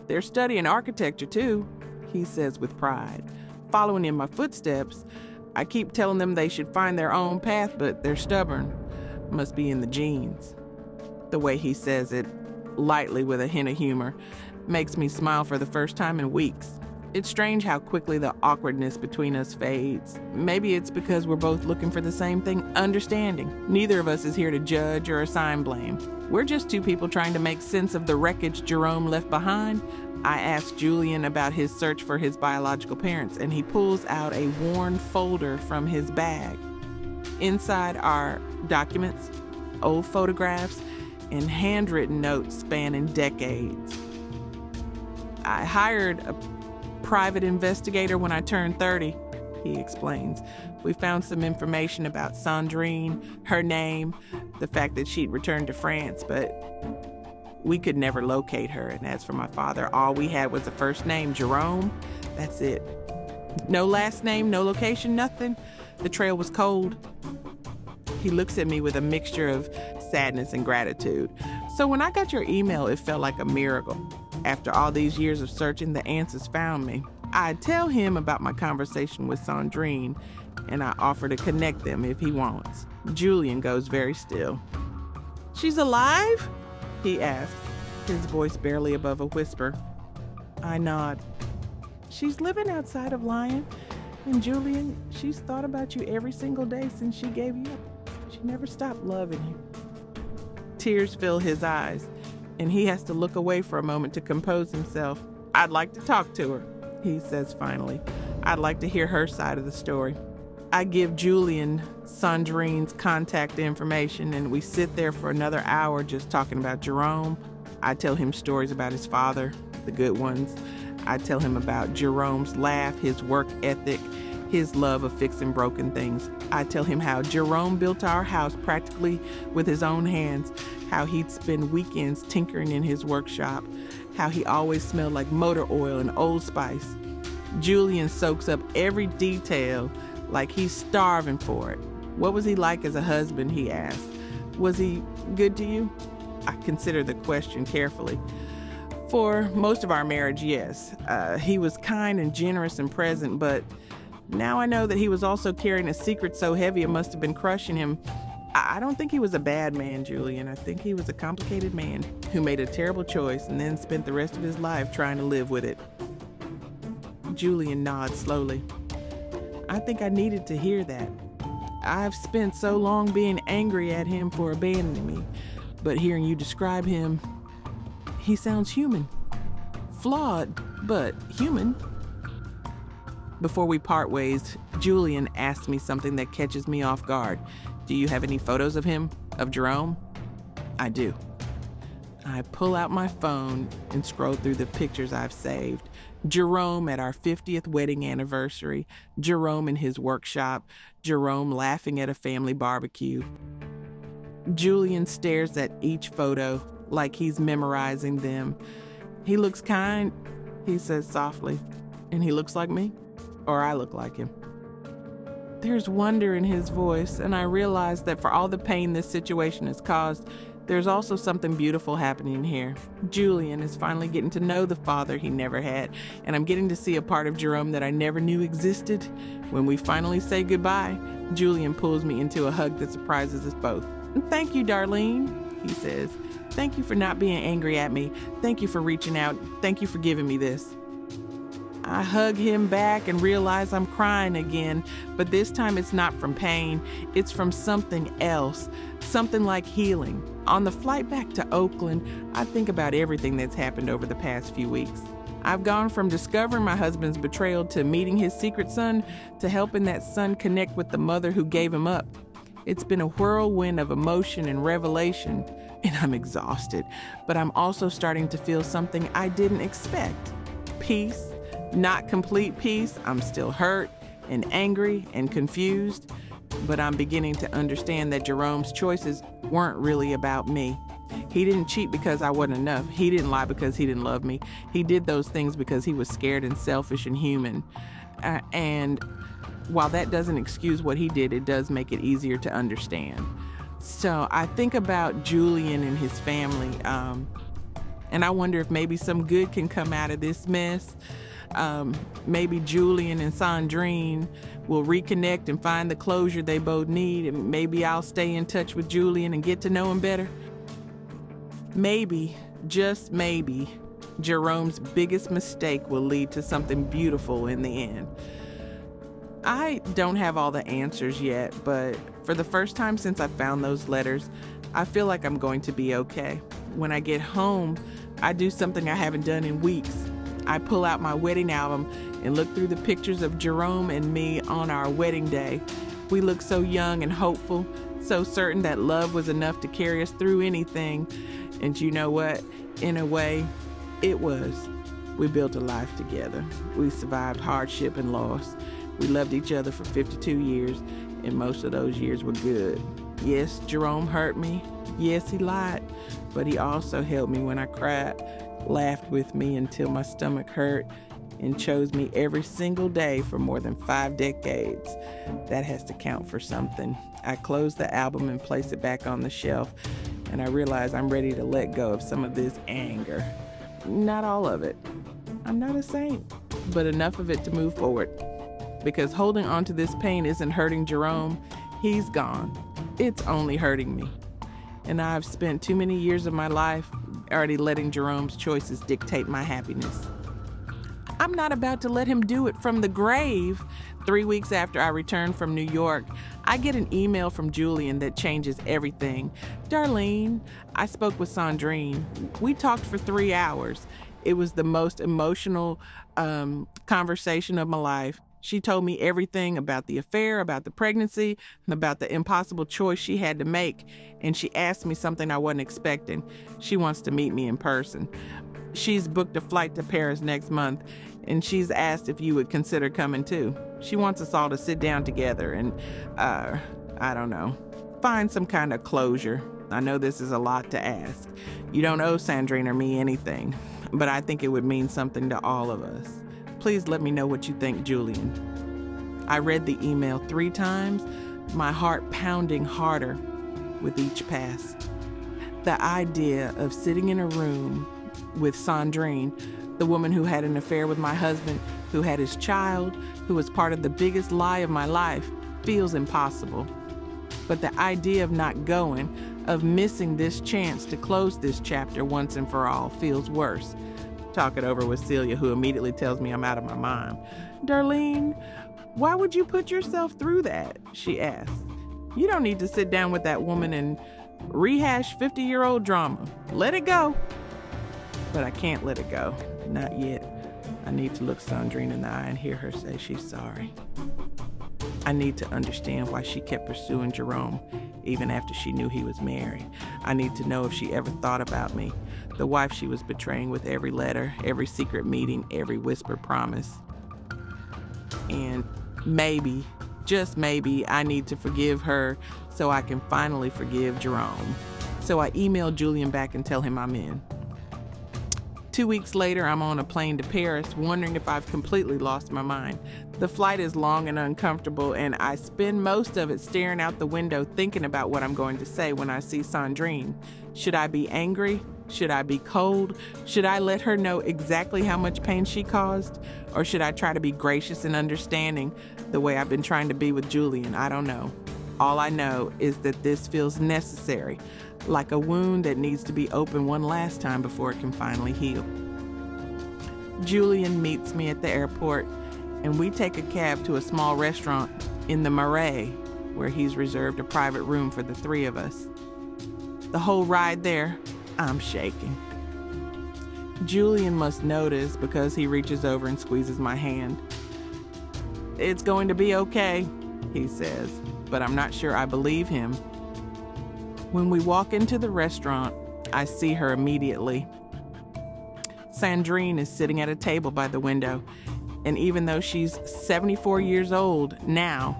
"They're studying architecture too," he says with pride. Following in my footsteps, I keep telling them they should find their own path, but they're stubborn. Must be in the genes. The way he says it, lightly with a hint of humor, makes me smile for the first time in weeks. It's strange how quickly the awkwardness between us fades. Maybe it's because we're both looking for the same thing, understanding. Neither of us is here to judge or assign blame. We're just 2 people trying to make sense of the wreckage Jerome left behind. I ask Julian about his search for his biological parents, and he pulls out a worn folder from his bag. Inside are documents, old photographs, and handwritten notes spanning decades. "I hired a private investigator when I turned 30, he explains. "We found some information about Sandrine, her name, the fact that she'd returned to France, but we could never locate her. And as for my father, all we had was a first name, Jerome. That's it. No last name, no location, nothing. The trail was cold." He looks at me with a mixture of sadness and gratitude. So when I got your email, it felt like a miracle. After all these years of searching, the answers found me. I tell him about my conversation with Sandrine, and I offer to connect them if he wants. Julian goes very still. She's alive? He asks, his voice barely above a whisper. I nod. She's living outside of Lyon. And Julian, she's thought about you every single day since she gave you up. She never stopped loving you. Tears fill his eyes, and he has to look away for a moment to compose himself. I'd like to talk to her, he says finally. I'd like to hear her side of the story. I give Julian Sandrine's contact information, and we sit there for another hour just talking about Jerome. I tell him stories about his father, the good ones. I tell him about Jerome's laugh, his work ethic, his love of fixing broken things. I tell him how Jerome built our house practically with his own hands, how he'd spend weekends tinkering in his workshop, how he always smelled like motor oil and Old Spice. Julian soaks up every detail like he's starving for it. What was he like as a husband, he asked. Was he good to you? I consider the question carefully. For most of our marriage, yes. He was kind and generous and present, but now I know that he was also carrying a secret so heavy it must have been crushing him. I don't think he was a bad man, Julian. I think he was a complicated man who made a terrible choice and then spent the rest of his life trying to live with it. Julian nods slowly. I think I needed to hear that. I've spent so long being angry at him for abandoning me, but hearing you describe him, he sounds human. Flawed, but human. Before we part ways, Julian asks me something that catches me off guard. Do you have any photos of him, of Jerome? I do. I pull out my phone and scroll through the pictures I've saved. Jerome at our 50th wedding anniversary, Jerome in his workshop, Jerome laughing at a family barbecue. Julian stares at each photo like he's memorizing them. He looks kind, he says softly, and he looks like me, or I look like him. There's wonder in his voice, and I realize that for all the pain this situation has caused, there's also something beautiful happening here. Julian is finally getting to know the father he never had, and I'm getting to see a part of Jerome that I never knew existed. When we finally say goodbye, Julian pulls me into a hug that surprises us both. Thank you, Darlene, he says. Thank you for not being angry at me. Thank you for reaching out. Thank you for giving me this. I hug him back and realize I'm crying again, but this time it's not from pain. It's from something else, something like healing. On the flight back to Oakland, I think about everything that's happened over the past few weeks. I've gone from discovering my husband's betrayal to meeting his secret son to helping that son connect with the mother who gave him up. It's been a whirlwind of emotion and revelation, and I'm exhausted, but I'm also starting to feel something I didn't expect. Peace. Not complete peace. I'm still hurt and angry and confused, but I'm beginning to understand that Jerome's choices weren't really about me. He didn't cheat because I wasn't enough. He didn't lie because he didn't love me. He did those things because he was scared and selfish and human. And while that doesn't excuse what he did, it does make it easier to understand. So I think about Julian and his family, and I wonder if maybe some good can come out of this mess. Maybe Julian and Sandrine will reconnect and find the closure they both need, and maybe I'll stay in touch with Julian and get to know him better. Maybe, just maybe, Jerome's biggest mistake will lead to something beautiful in the end. I don't have all the answers yet, but for the first time since I found those letters, I feel like I'm going to be okay. When I get home, I do something I haven't done in weeks. I pull out my wedding album and look through the pictures of Jerome and me on our wedding day. We look so young and hopeful, so certain that love was enough to carry us through anything. And you know what? In a way, it was. We built a life together. We survived hardship and loss. We loved each other for 52 years, and most of those years were good. Yes, Jerome hurt me. Yes, he lied, but he also held me when I cried, laughed with me until my stomach hurt, and chose me every single day for more than 5 decades. That has to count for something. I close the album and place it back on the shelf, and I realize I'm ready to let go of some of this anger. Not all of it. I'm not a saint, but enough of it to move forward. Because holding on to this pain isn't hurting Jerome. He's gone. It's only hurting me. And I've spent too many years of my life already letting Jerome's choices dictate my happiness. I'm not about to let him do it from the grave. 3 weeks after I return from New York, I get an email from Julian that changes everything. Darlene, I spoke with Sandrine. We talked for 3 hours. It was the most emotional conversation of my life. She told me everything about the affair, about the pregnancy, and about the impossible choice she had to make. And she asked me something I wasn't expecting. She wants to meet me in person. She's booked a flight to Paris next month, and she's asked if you would consider coming too. She wants us all to sit down together and, I don't know, find some kind of closure. I know this is a lot to ask. You don't owe Sandrine or me anything, but I think it would mean something to all of us. Please let me know what you think, Julian. I read the email 3 times, my heart pounding harder with each pass. The idea of sitting in a room with Sandrine, the woman who had an affair with my husband, who had his child, who was part of the biggest lie of my life, feels impossible. But the idea of not going, of missing this chance to close this chapter once and for all, feels worse. Talk it over with Celia, who immediately tells me I'm out of my mind. Darlene, why would you put yourself through that? She asks. You don't need to sit down with that woman and rehash 50-year-old drama. Let it go. But I can't let it go. Not yet. I need to look Sandrine in the eye and hear her say she's sorry. I need to understand why she kept pursuing Jerome, even after she knew he was married. I need to know if she ever thought about me, the wife she was betraying with every letter, every secret meeting, every whispered promise. And maybe, just maybe, I need to forgive her so I can finally forgive Jerome. So I emailed Julian back and tell him I'm in. 2 weeks later, I'm on a plane to Paris, wondering if I've completely lost my mind. The flight is long and uncomfortable, and I spend most of it staring out the window thinking about what I'm going to say when I see Sandrine. Should I be angry? Should I be cold? Should I let her know exactly how much pain she caused? Or should I try to be gracious and understanding the way I've been trying to be with Julian? I don't know. All I know is that this feels necessary, like a wound that needs to be opened one last time before it can finally heal. Julian meets me at the airport, and we take a cab to a small restaurant in the Marais, where he's reserved a private room for the 3 of us. The whole ride there, I'm shaking. Julian must notice because he reaches over and squeezes my hand. It's going to be okay, he says, but I'm not sure I believe him. When we walk into the restaurant, I see her immediately. Sandrine is sitting at a table by the window, and even though she's 74 years old now,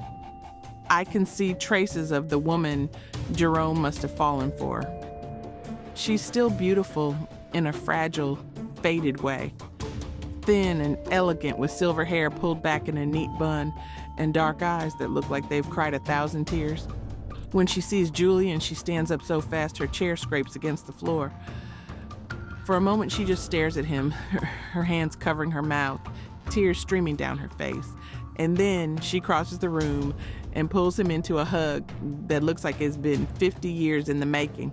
I can see traces of the woman Jerome must have fallen for. She's still beautiful in a fragile, faded way. Thin and elegant with silver hair pulled back in a neat bun and dark eyes that look like they've cried 1,000 tears. When she sees Julian, she stands up so fast her chair scrapes against the floor. For a moment, she just stares at him, her hands covering her mouth, tears streaming down her face. And then she crosses the room and pulls him into a hug that looks like it's been 50 years in the making.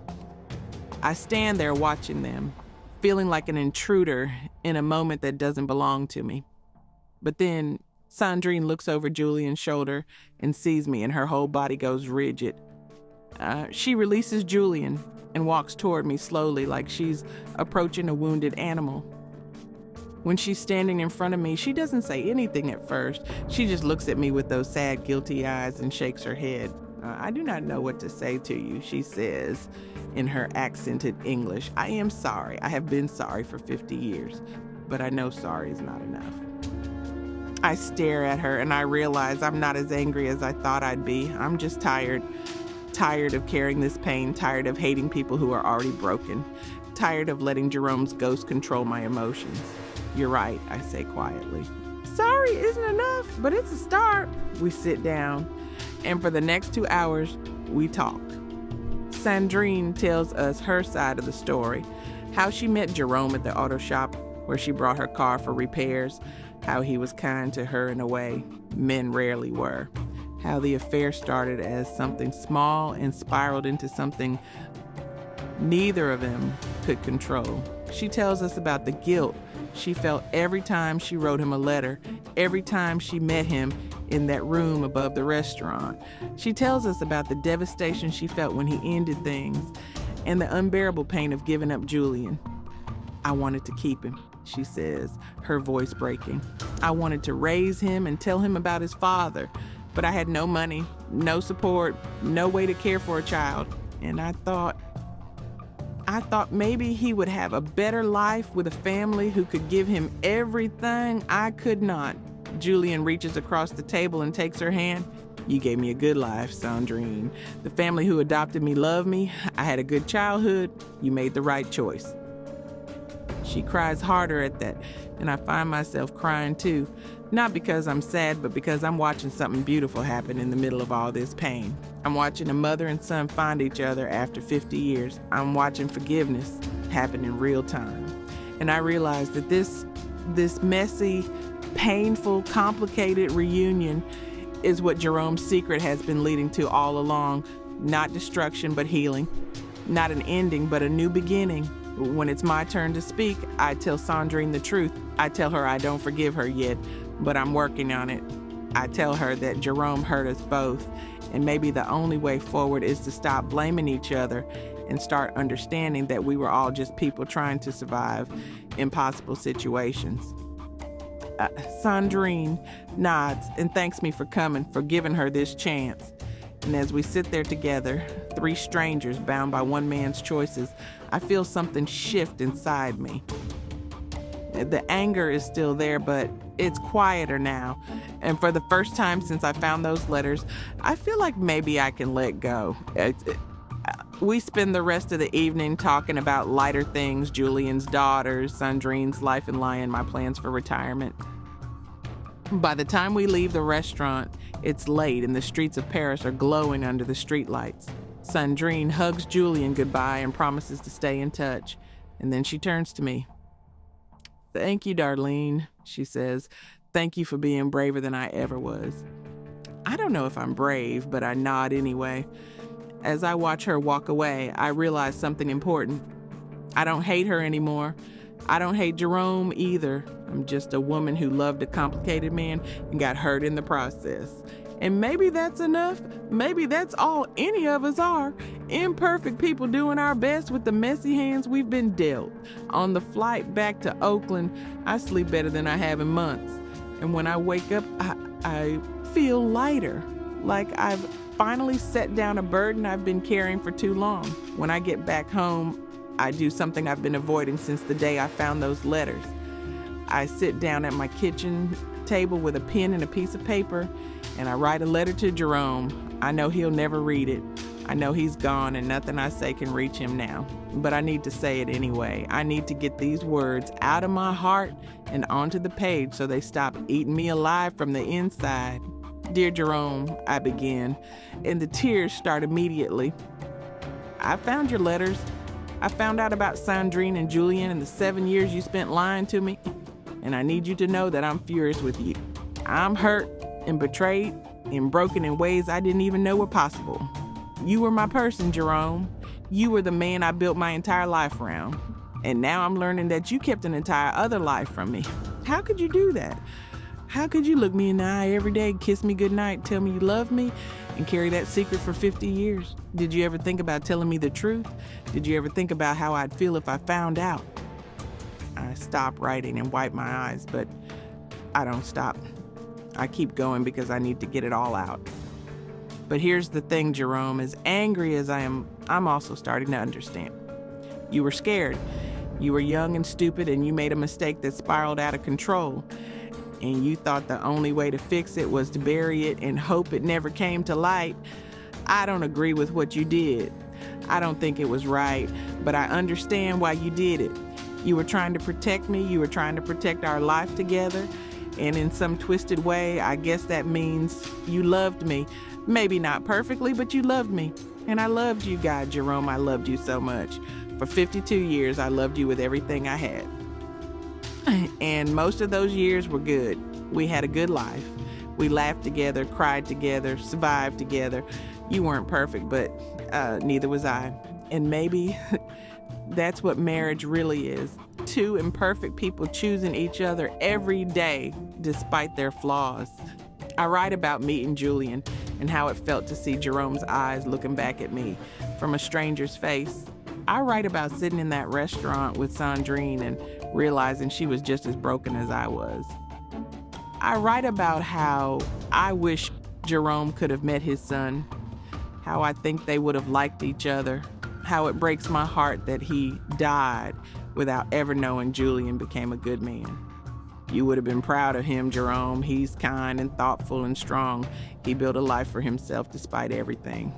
I stand there watching them, feeling like an intruder in a moment that doesn't belong to me. But then Sandrine looks over Julian's shoulder and sees me, and her whole body goes rigid. She releases Julian and walks toward me slowly, like she's approaching a wounded animal. When she's standing in front of me, she doesn't say anything at first. She just looks at me with those sad, guilty eyes and shakes her head. I do not know what to say to you, she says in her accented English. I am sorry. I have been sorry for 50 years, but I know sorry is not enough. I stare at her and I realize I'm not as angry as I thought I'd be. I'm just tired. Tired of carrying this pain, tired of hating people who are already broken, tired of letting Jerome's ghost control my emotions. You're right, I say quietly. Sorry isn't enough, but it's a start. We sit down, and for the next 2 hours, we talk. Sandrine tells us her side of the story, how she met Jerome at the auto shop where she brought her car for repairs, how he was kind to her in a way men rarely were, how the affair started as something small and spiraled into something neither of them could control. She tells us about the guilt she felt every time she wrote him a letter, every time she met him in that room above the restaurant. She tells us about the devastation she felt when he ended things and the unbearable pain of giving up Julian. I wanted to keep him, she says, her voice breaking. I wanted to raise him and tell him about his father, but I had no money, no support, no way to care for a child. And I thought maybe he would have a better life with a family who could give him everything I could not. Julian reaches across the table and takes her hand. You gave me a good life, Sandrine. The family who adopted me loved me. I had a good childhood. You made the right choice. She cries harder at that, and I find myself crying too. Not because I'm sad, but because I'm watching something beautiful happen in the middle of all this pain. I'm watching a mother and son find each other after 50 years. I'm watching forgiveness happen in real time. And I realize that this messy, painful, complicated reunion is what Jerome's secret has been leading to all along. Not destruction, but healing. Not an ending, but a new beginning. When it's my turn to speak, I tell Sandrine the truth. I tell her I don't forgive her yet, but I'm working on it. I tell her that Jerome hurt us both, and maybe the only way forward is to stop blaming each other and start understanding that we were all just people trying to survive impossible situations. Sandrine nods and thanks me for coming, for giving her this chance. And as we sit there together, three strangers bound by one man's choices, I feel something shift inside me. The anger is still there, but it's quieter now. And for the first time since I found those letters, I feel like maybe I can let go. We spend the rest of the evening talking about lighter things, Julian's daughters, Sandrine's life in Lyon, my plans for retirement. By the time we leave the restaurant, it's late and the streets of Paris are glowing under the streetlights. Sandrine hugs Julian goodbye and promises to stay in touch. And then she turns to me. Thank you, Darlene, she says. Thank you for being braver than I ever was. I don't know if I'm brave, but I nod anyway. As I watch her walk away, I realize something important. I don't hate her anymore. I don't hate Jerome either. I'm just a woman who loved a complicated man and got hurt in the process. And maybe that's enough. Maybe that's all any of us are. Imperfect people doing our best with the messy hands we've been dealt. On the flight back to Oakland, I sleep better than I have in months. And when I wake up, I feel lighter, like I've finally set down a burden I've been carrying for too long. When I get back home, I do something I've been avoiding since the day I found those letters. I sit down at my kitchen table with a pen and a piece of paper, and I write a letter to Jerome. I know he'll never read it. I know he's gone and nothing I say can reach him now. But I need to say it anyway. I need to get these words out of my heart and onto the page so they stop eating me alive from the inside. Dear Jerome, I begin, and the tears start immediately. I found your letters. I found out about Sandrine and Julian and the 7 years you spent lying to me. And I need you to know that I'm furious with you. I'm hurt and betrayed and broken in ways I didn't even know were possible. You were my person, Jerome. You were the man I built my entire life around. And now I'm learning that you kept an entire other life from me. How could you do that? How could you look me in the eye every day, kiss me goodnight, tell me you love me, and carry that secret for 50 years? Did you ever think about telling me the truth? Did you ever think about how I'd feel if I found out? I stop writing and wipe my eyes, but I don't stop. I keep going because I need to get it all out. But here's the thing, Jerome, as angry as I am, I'm also starting to understand. You were scared. You were young and stupid, and you made a mistake that spiraled out of control. And you thought the only way to fix it was to bury it and hope it never came to light. I don't agree with what you did. I don't think it was right, but I understand why you did it. You were trying to protect me. You were trying to protect our life together. And in some twisted way, I guess that means you loved me. Maybe not perfectly, but you loved me. And I loved you, God, Jerome. I loved you so much. For 52 years, I loved you with everything I had. And most of those years were good. We had a good life. We laughed together, cried together, survived together. You weren't perfect, but neither was I. And maybe that's what marriage really is. Two imperfect people choosing each other every day despite their flaws. I write about meeting Julian and how it felt to see Jerome's eyes looking back at me from a stranger's face. I write about sitting in that restaurant with Sandrine and realizing she was just as broken as I was. I write about how I wish Jerome could have met his son, how I think they would have liked each other, how it breaks my heart that he died without ever knowing Julian became a good man. You would have been proud of him, Jerome. He's kind and thoughtful and strong. He built a life for himself despite everything.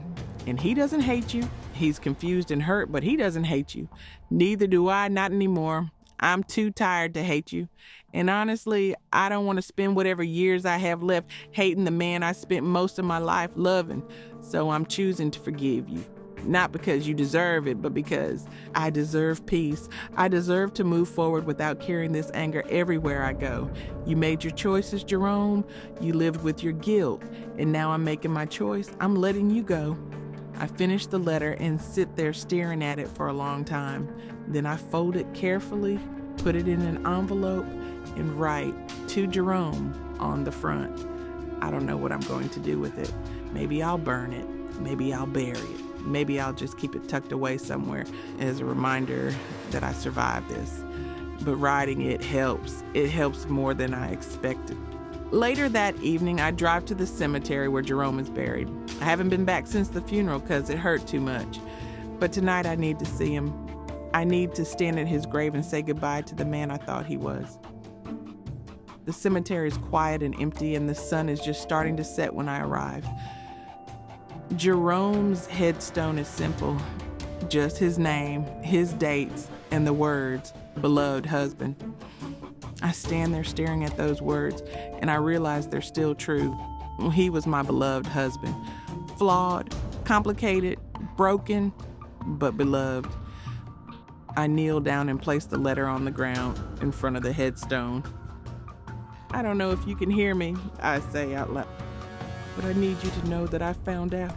And he doesn't hate you. He's confused and hurt, but he doesn't hate you. Neither do I, not anymore. I'm too tired to hate you. And honestly, I don't want to spend whatever years I have left hating the man I spent most of my life loving. So I'm choosing to forgive you. Not because you deserve it, but because I deserve peace. I deserve to move forward without carrying this anger everywhere I go. You made your choices, Jerome. You lived with your guilt. And now I'm making my choice. I'm letting you go. I finish the letter and sit there staring at it for a long time. Then I fold it carefully, put it in an envelope, and write to Jerome on the front. I don't know what I'm going to do with it. Maybe I'll burn it. Maybe I'll bury it. Maybe I'll just keep it tucked away somewhere as a reminder that I survived this. But writing it helps. It helps more than I expected. Later that evening, I drive to the cemetery where Jerome is buried. I haven't been back since the funeral because it hurt too much. But tonight I need to see him. I need to stand at his grave and say goodbye to the man I thought he was. The cemetery is quiet and empty, and the sun is just starting to set when I arrive. Jerome's headstone is simple. Just his name, his dates, and the words, beloved husband. I stand there staring at those words, and I realize they're still true. He was my beloved husband. Flawed, complicated, broken, but beloved. I kneel down and place the letter on the ground in front of the headstone. I don't know if you can hear me, I say out loud, but I need you to know that I found out.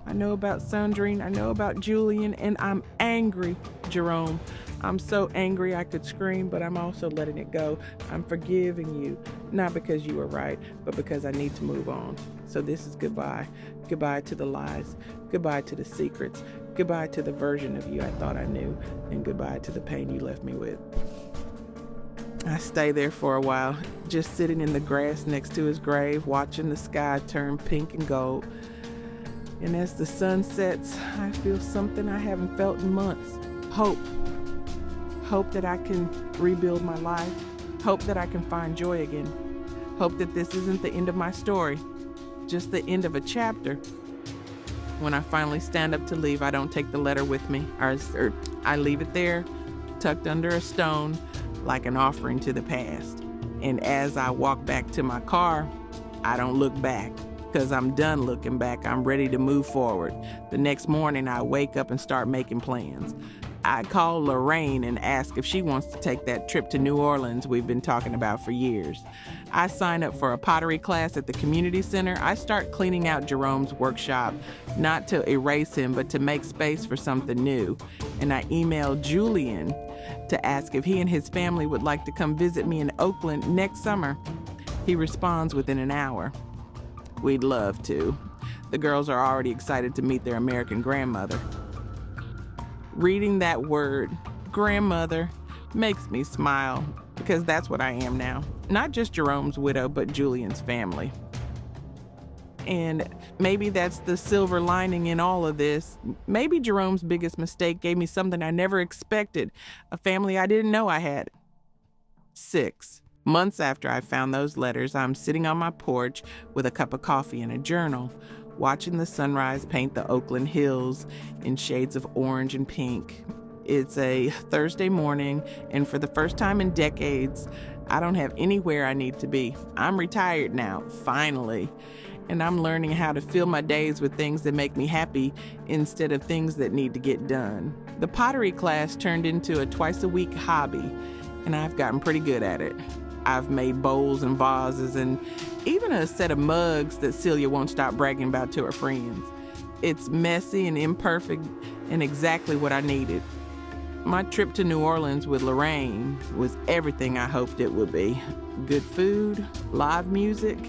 I know about Sandrine, I know about Julian, and I'm angry, Jerome. I'm so angry I could scream, but I'm also letting it go. I'm forgiving you, not because you were right, but because I need to move on. So this is goodbye. Goodbye to the lies. Goodbye to the secrets. Goodbye to the version of you I thought I knew, and goodbye to the pain you left me with. I stay there for a while, just sitting in the grass next to his grave, watching the sky turn pink and gold. And as the sun sets, I feel something I haven't felt in months. Hope. Hope that I can rebuild my life. Hope that I can find joy again. Hope that this isn't the end of my story, just the end of a chapter. When I finally stand up to leave, I don't take the letter with me. I leave it there, tucked under a stone, like an offering to the past. And as I walk back to my car, I don't look back, because I'm done looking back. I'm ready to move forward. The next morning, I wake up and start making plans. I call Lorraine and ask if she wants to take that trip to New Orleans we've been talking about for years. I sign up for a pottery class at the community center. I start cleaning out Jerome's workshop, not to erase him, but to make space for something new. And I email Julian to ask if he and his family would like to come visit me in Oakland next summer. He responds within an hour. We'd love to. The girls are already excited to meet their American grandmother. Reading that word, grandmother, makes me smile, because that's what I am now. Not just Jerome's widow, but Julian's family. And maybe that's the silver lining in all of this. Maybe Jerome's biggest mistake gave me something I never expected, a family I didn't know I had. 6 months after I found those letters, I'm sitting on my porch with a cup of coffee and a journal, watching the sunrise paint the Oakland hills in shades of orange and pink. It's a Thursday morning, and for the first time in decades, I don't have anywhere I need to be. I'm retired now, finally. and I'm learning how to fill my days with things that make me happy instead of things that need to get done. The pottery class turned into a twice-a-week hobby, and I've gotten pretty good at it. I've made bowls and vases and even a set of mugs that Celia won't stop bragging about to her friends. It's messy and imperfect and exactly what I needed. My trip to New Orleans with Lorraine was everything I hoped it would be. Good food, live music,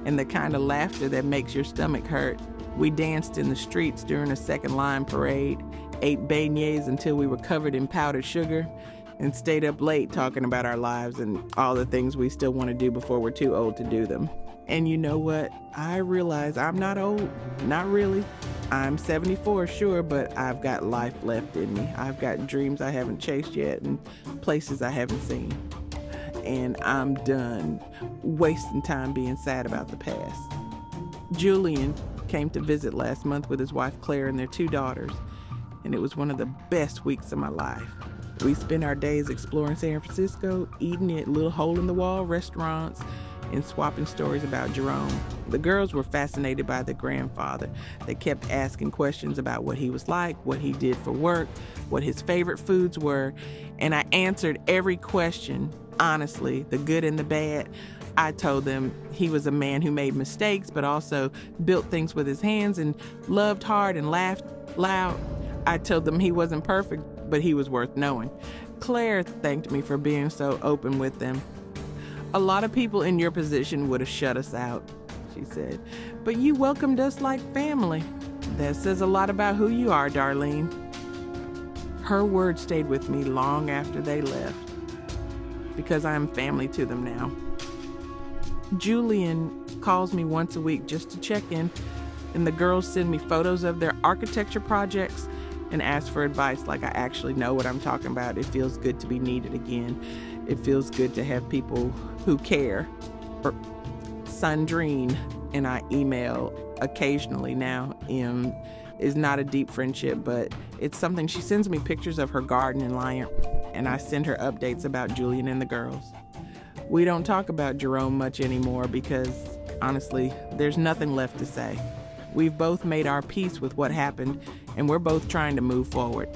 and the kind of laughter that makes your stomach hurt. We danced in the streets during a second line parade, ate beignets until we were covered in powdered sugar, and stayed up late talking about our lives and all the things we still want to do before we're too old to do them. And you know what? I realize I'm not old. Not really. I'm 74, sure, but I've got life left in me. I've got dreams I haven't chased yet and places I haven't seen. And I'm done wasting time being sad about the past. Julian came to visit last month with his wife Claire and their 2 daughters, and it was one of the best weeks of my life. We spent our days exploring San Francisco, eating at little hole-in-the-wall restaurants, and swapping stories about Jerome. The girls were fascinated by the grandfather. They kept asking questions about what he was like, what he did for work, what his favorite foods were, and I answered every question, honestly, the good and the bad. I told them he was a man who made mistakes, but also built things with his hands and loved hard and laughed loud. I told them he wasn't perfect, but he was worth knowing. Claire thanked me for being so open with them. A lot of people in your position would have shut us out, she said, but you welcomed us like family. That says a lot about who you are, Darlene. Her words stayed with me long after they left, because I am family to them now. Julian calls me once a week just to check in, and the girls send me photos of their architecture projects and ask for advice like I actually know what I'm talking about. It feels good to be needed again. It feels good to have people who care. Sandrine and I email occasionally now. Is not a deep friendship, but it's something. She sends me pictures of her garden in Lyon, and I send her updates about Julian and the girls. We don't talk about Jerome much anymore because, honestly, there's nothing left to say. We've both made our peace with what happened, and we're both trying to move forward.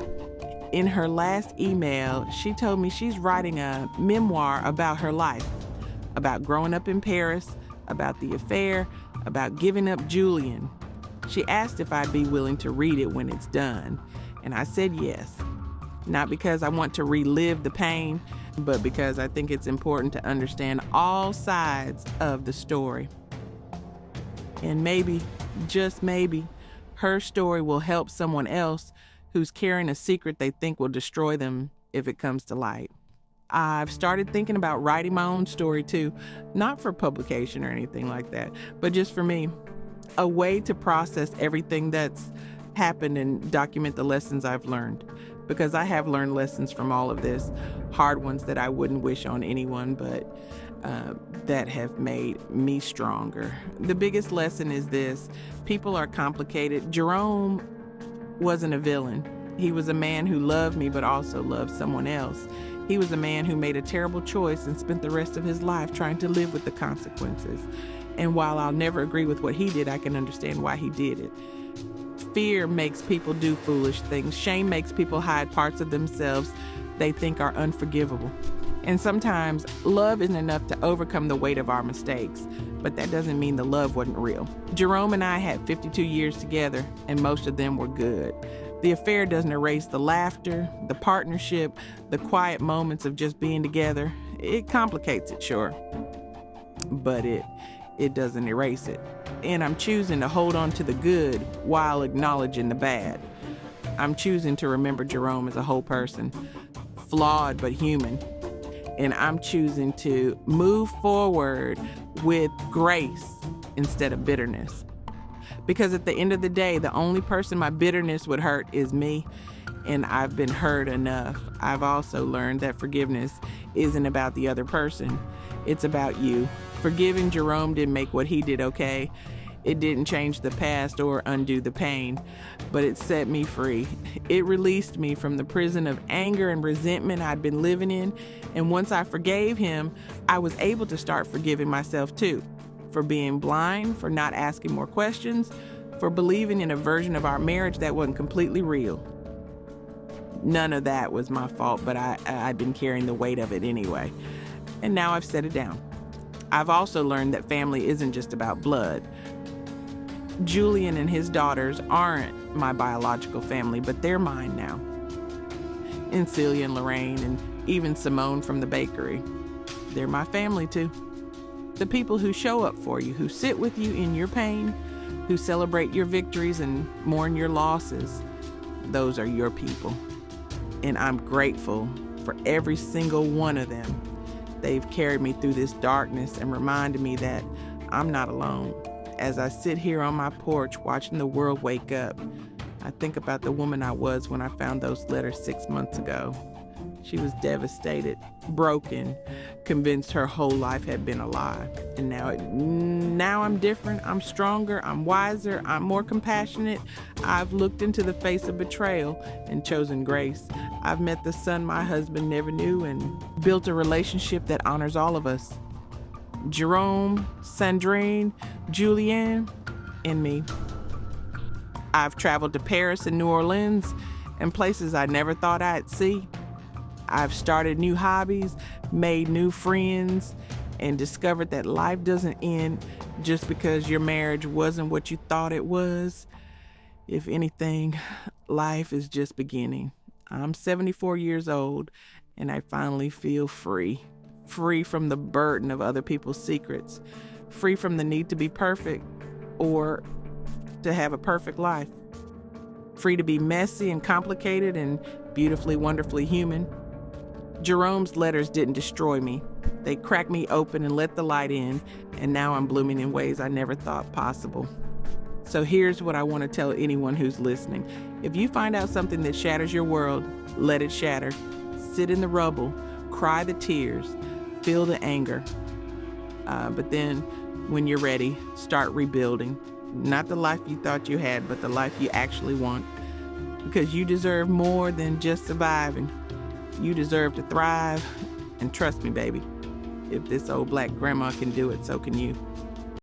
In her last email, she told me she's writing a memoir about her life, about growing up in Paris, about the affair, about giving up Julian. She asked if I'd be willing to read it when it's done, and I said yes. Not because I want to relive the pain, but because I think it's important to understand all sides of the story. And maybe, just maybe, her story will help someone else who's carrying a secret they think will destroy them if it comes to light. I've started thinking about writing my own story too, not for publication or anything like that, but just for me, a way to process everything that's happened and document the lessons I've learned. Because I have learned lessons from all of this, hard ones that I wouldn't wish on anyone, but that have made me stronger. The biggest lesson is this: people are complicated. Jerome wasn't a villain. He was a man who loved me but also loved someone else. He was a man who made a terrible choice and spent the rest of his life trying to live with the consequences. And while I'll never agree with what he did, I can understand why he did it. Fear makes people do foolish things. Shame makes people hide parts of themselves they think are unforgivable. And sometimes love isn't enough to overcome the weight of our mistakes, but that doesn't mean the love wasn't real. Jerome and I had 52 years together, and most of them were good. The affair doesn't erase the laughter, the partnership, the quiet moments of just being together. It complicates it, sure, but it doesn't erase it. And I'm choosing to hold on to the good while acknowledging the bad. I'm choosing to remember Jerome as a whole person, flawed but human. And I'm choosing to move forward with grace instead of bitterness. Because at the end of the day, the only person my bitterness would hurt is me, and I've been hurt enough. I've also learned that forgiveness isn't about the other person. It's about you. Forgiving Jerome didn't make what he did okay. It didn't change the past or undo the pain, but it set me free. It released me from the prison of anger and resentment I'd been living in, and once I forgave him, I was able to start forgiving myself too. for being blind, for not asking more questions, for believing in a version of our marriage that wasn't completely real. None of that was my fault, but I'd been carrying the weight of it anyway. And now I've set it down. I've also learned that family isn't just about blood. Julian and his daughters aren't my biological family, but they're mine now. And Celia and Lorraine and even Simone from the bakery. They're my family too. The people who show up for you, who sit with you in your pain, who celebrate your victories and mourn your losses, those are your people. And I'm grateful for every single one of them. They've carried me through this darkness and reminded me that I'm not alone. As I sit here on my porch watching the world wake up, I think about the woman I was when I found those letters 6 months ago. She was devastated, broken, convinced her whole life had been a lie. And now I'm different, I'm stronger, I'm wiser, I'm more compassionate. I've looked into the face of betrayal and chosen grace. I've met the son my husband never knew and built a relationship that honors all of us. Jerome, Sandrine, Julianne, and me. I've traveled to Paris and New Orleans and places I never thought I'd see. I've started new hobbies, made new friends, and discovered that life doesn't end just because your marriage wasn't what you thought it was. If anything, life is just beginning. I'm 74 years old, and I finally feel free. Free from the burden of other people's secrets. Free from the need to be perfect or to have a perfect life. Free to be messy and complicated and beautifully, wonderfully human. Jerome's letters didn't destroy me. They cracked me open and let the light in, and now I'm blooming in ways I never thought possible. So here's what I want to tell anyone who's listening. If you find out something that shatters your world, let it shatter. Sit in the rubble, cry the tears, feel the anger. But then, when you're ready, start rebuilding. Not the life you thought you had, but the life you actually want. Because you deserve more than just surviving. You deserve to thrive, and trust me, baby, if this old black grandma can do it, so can you.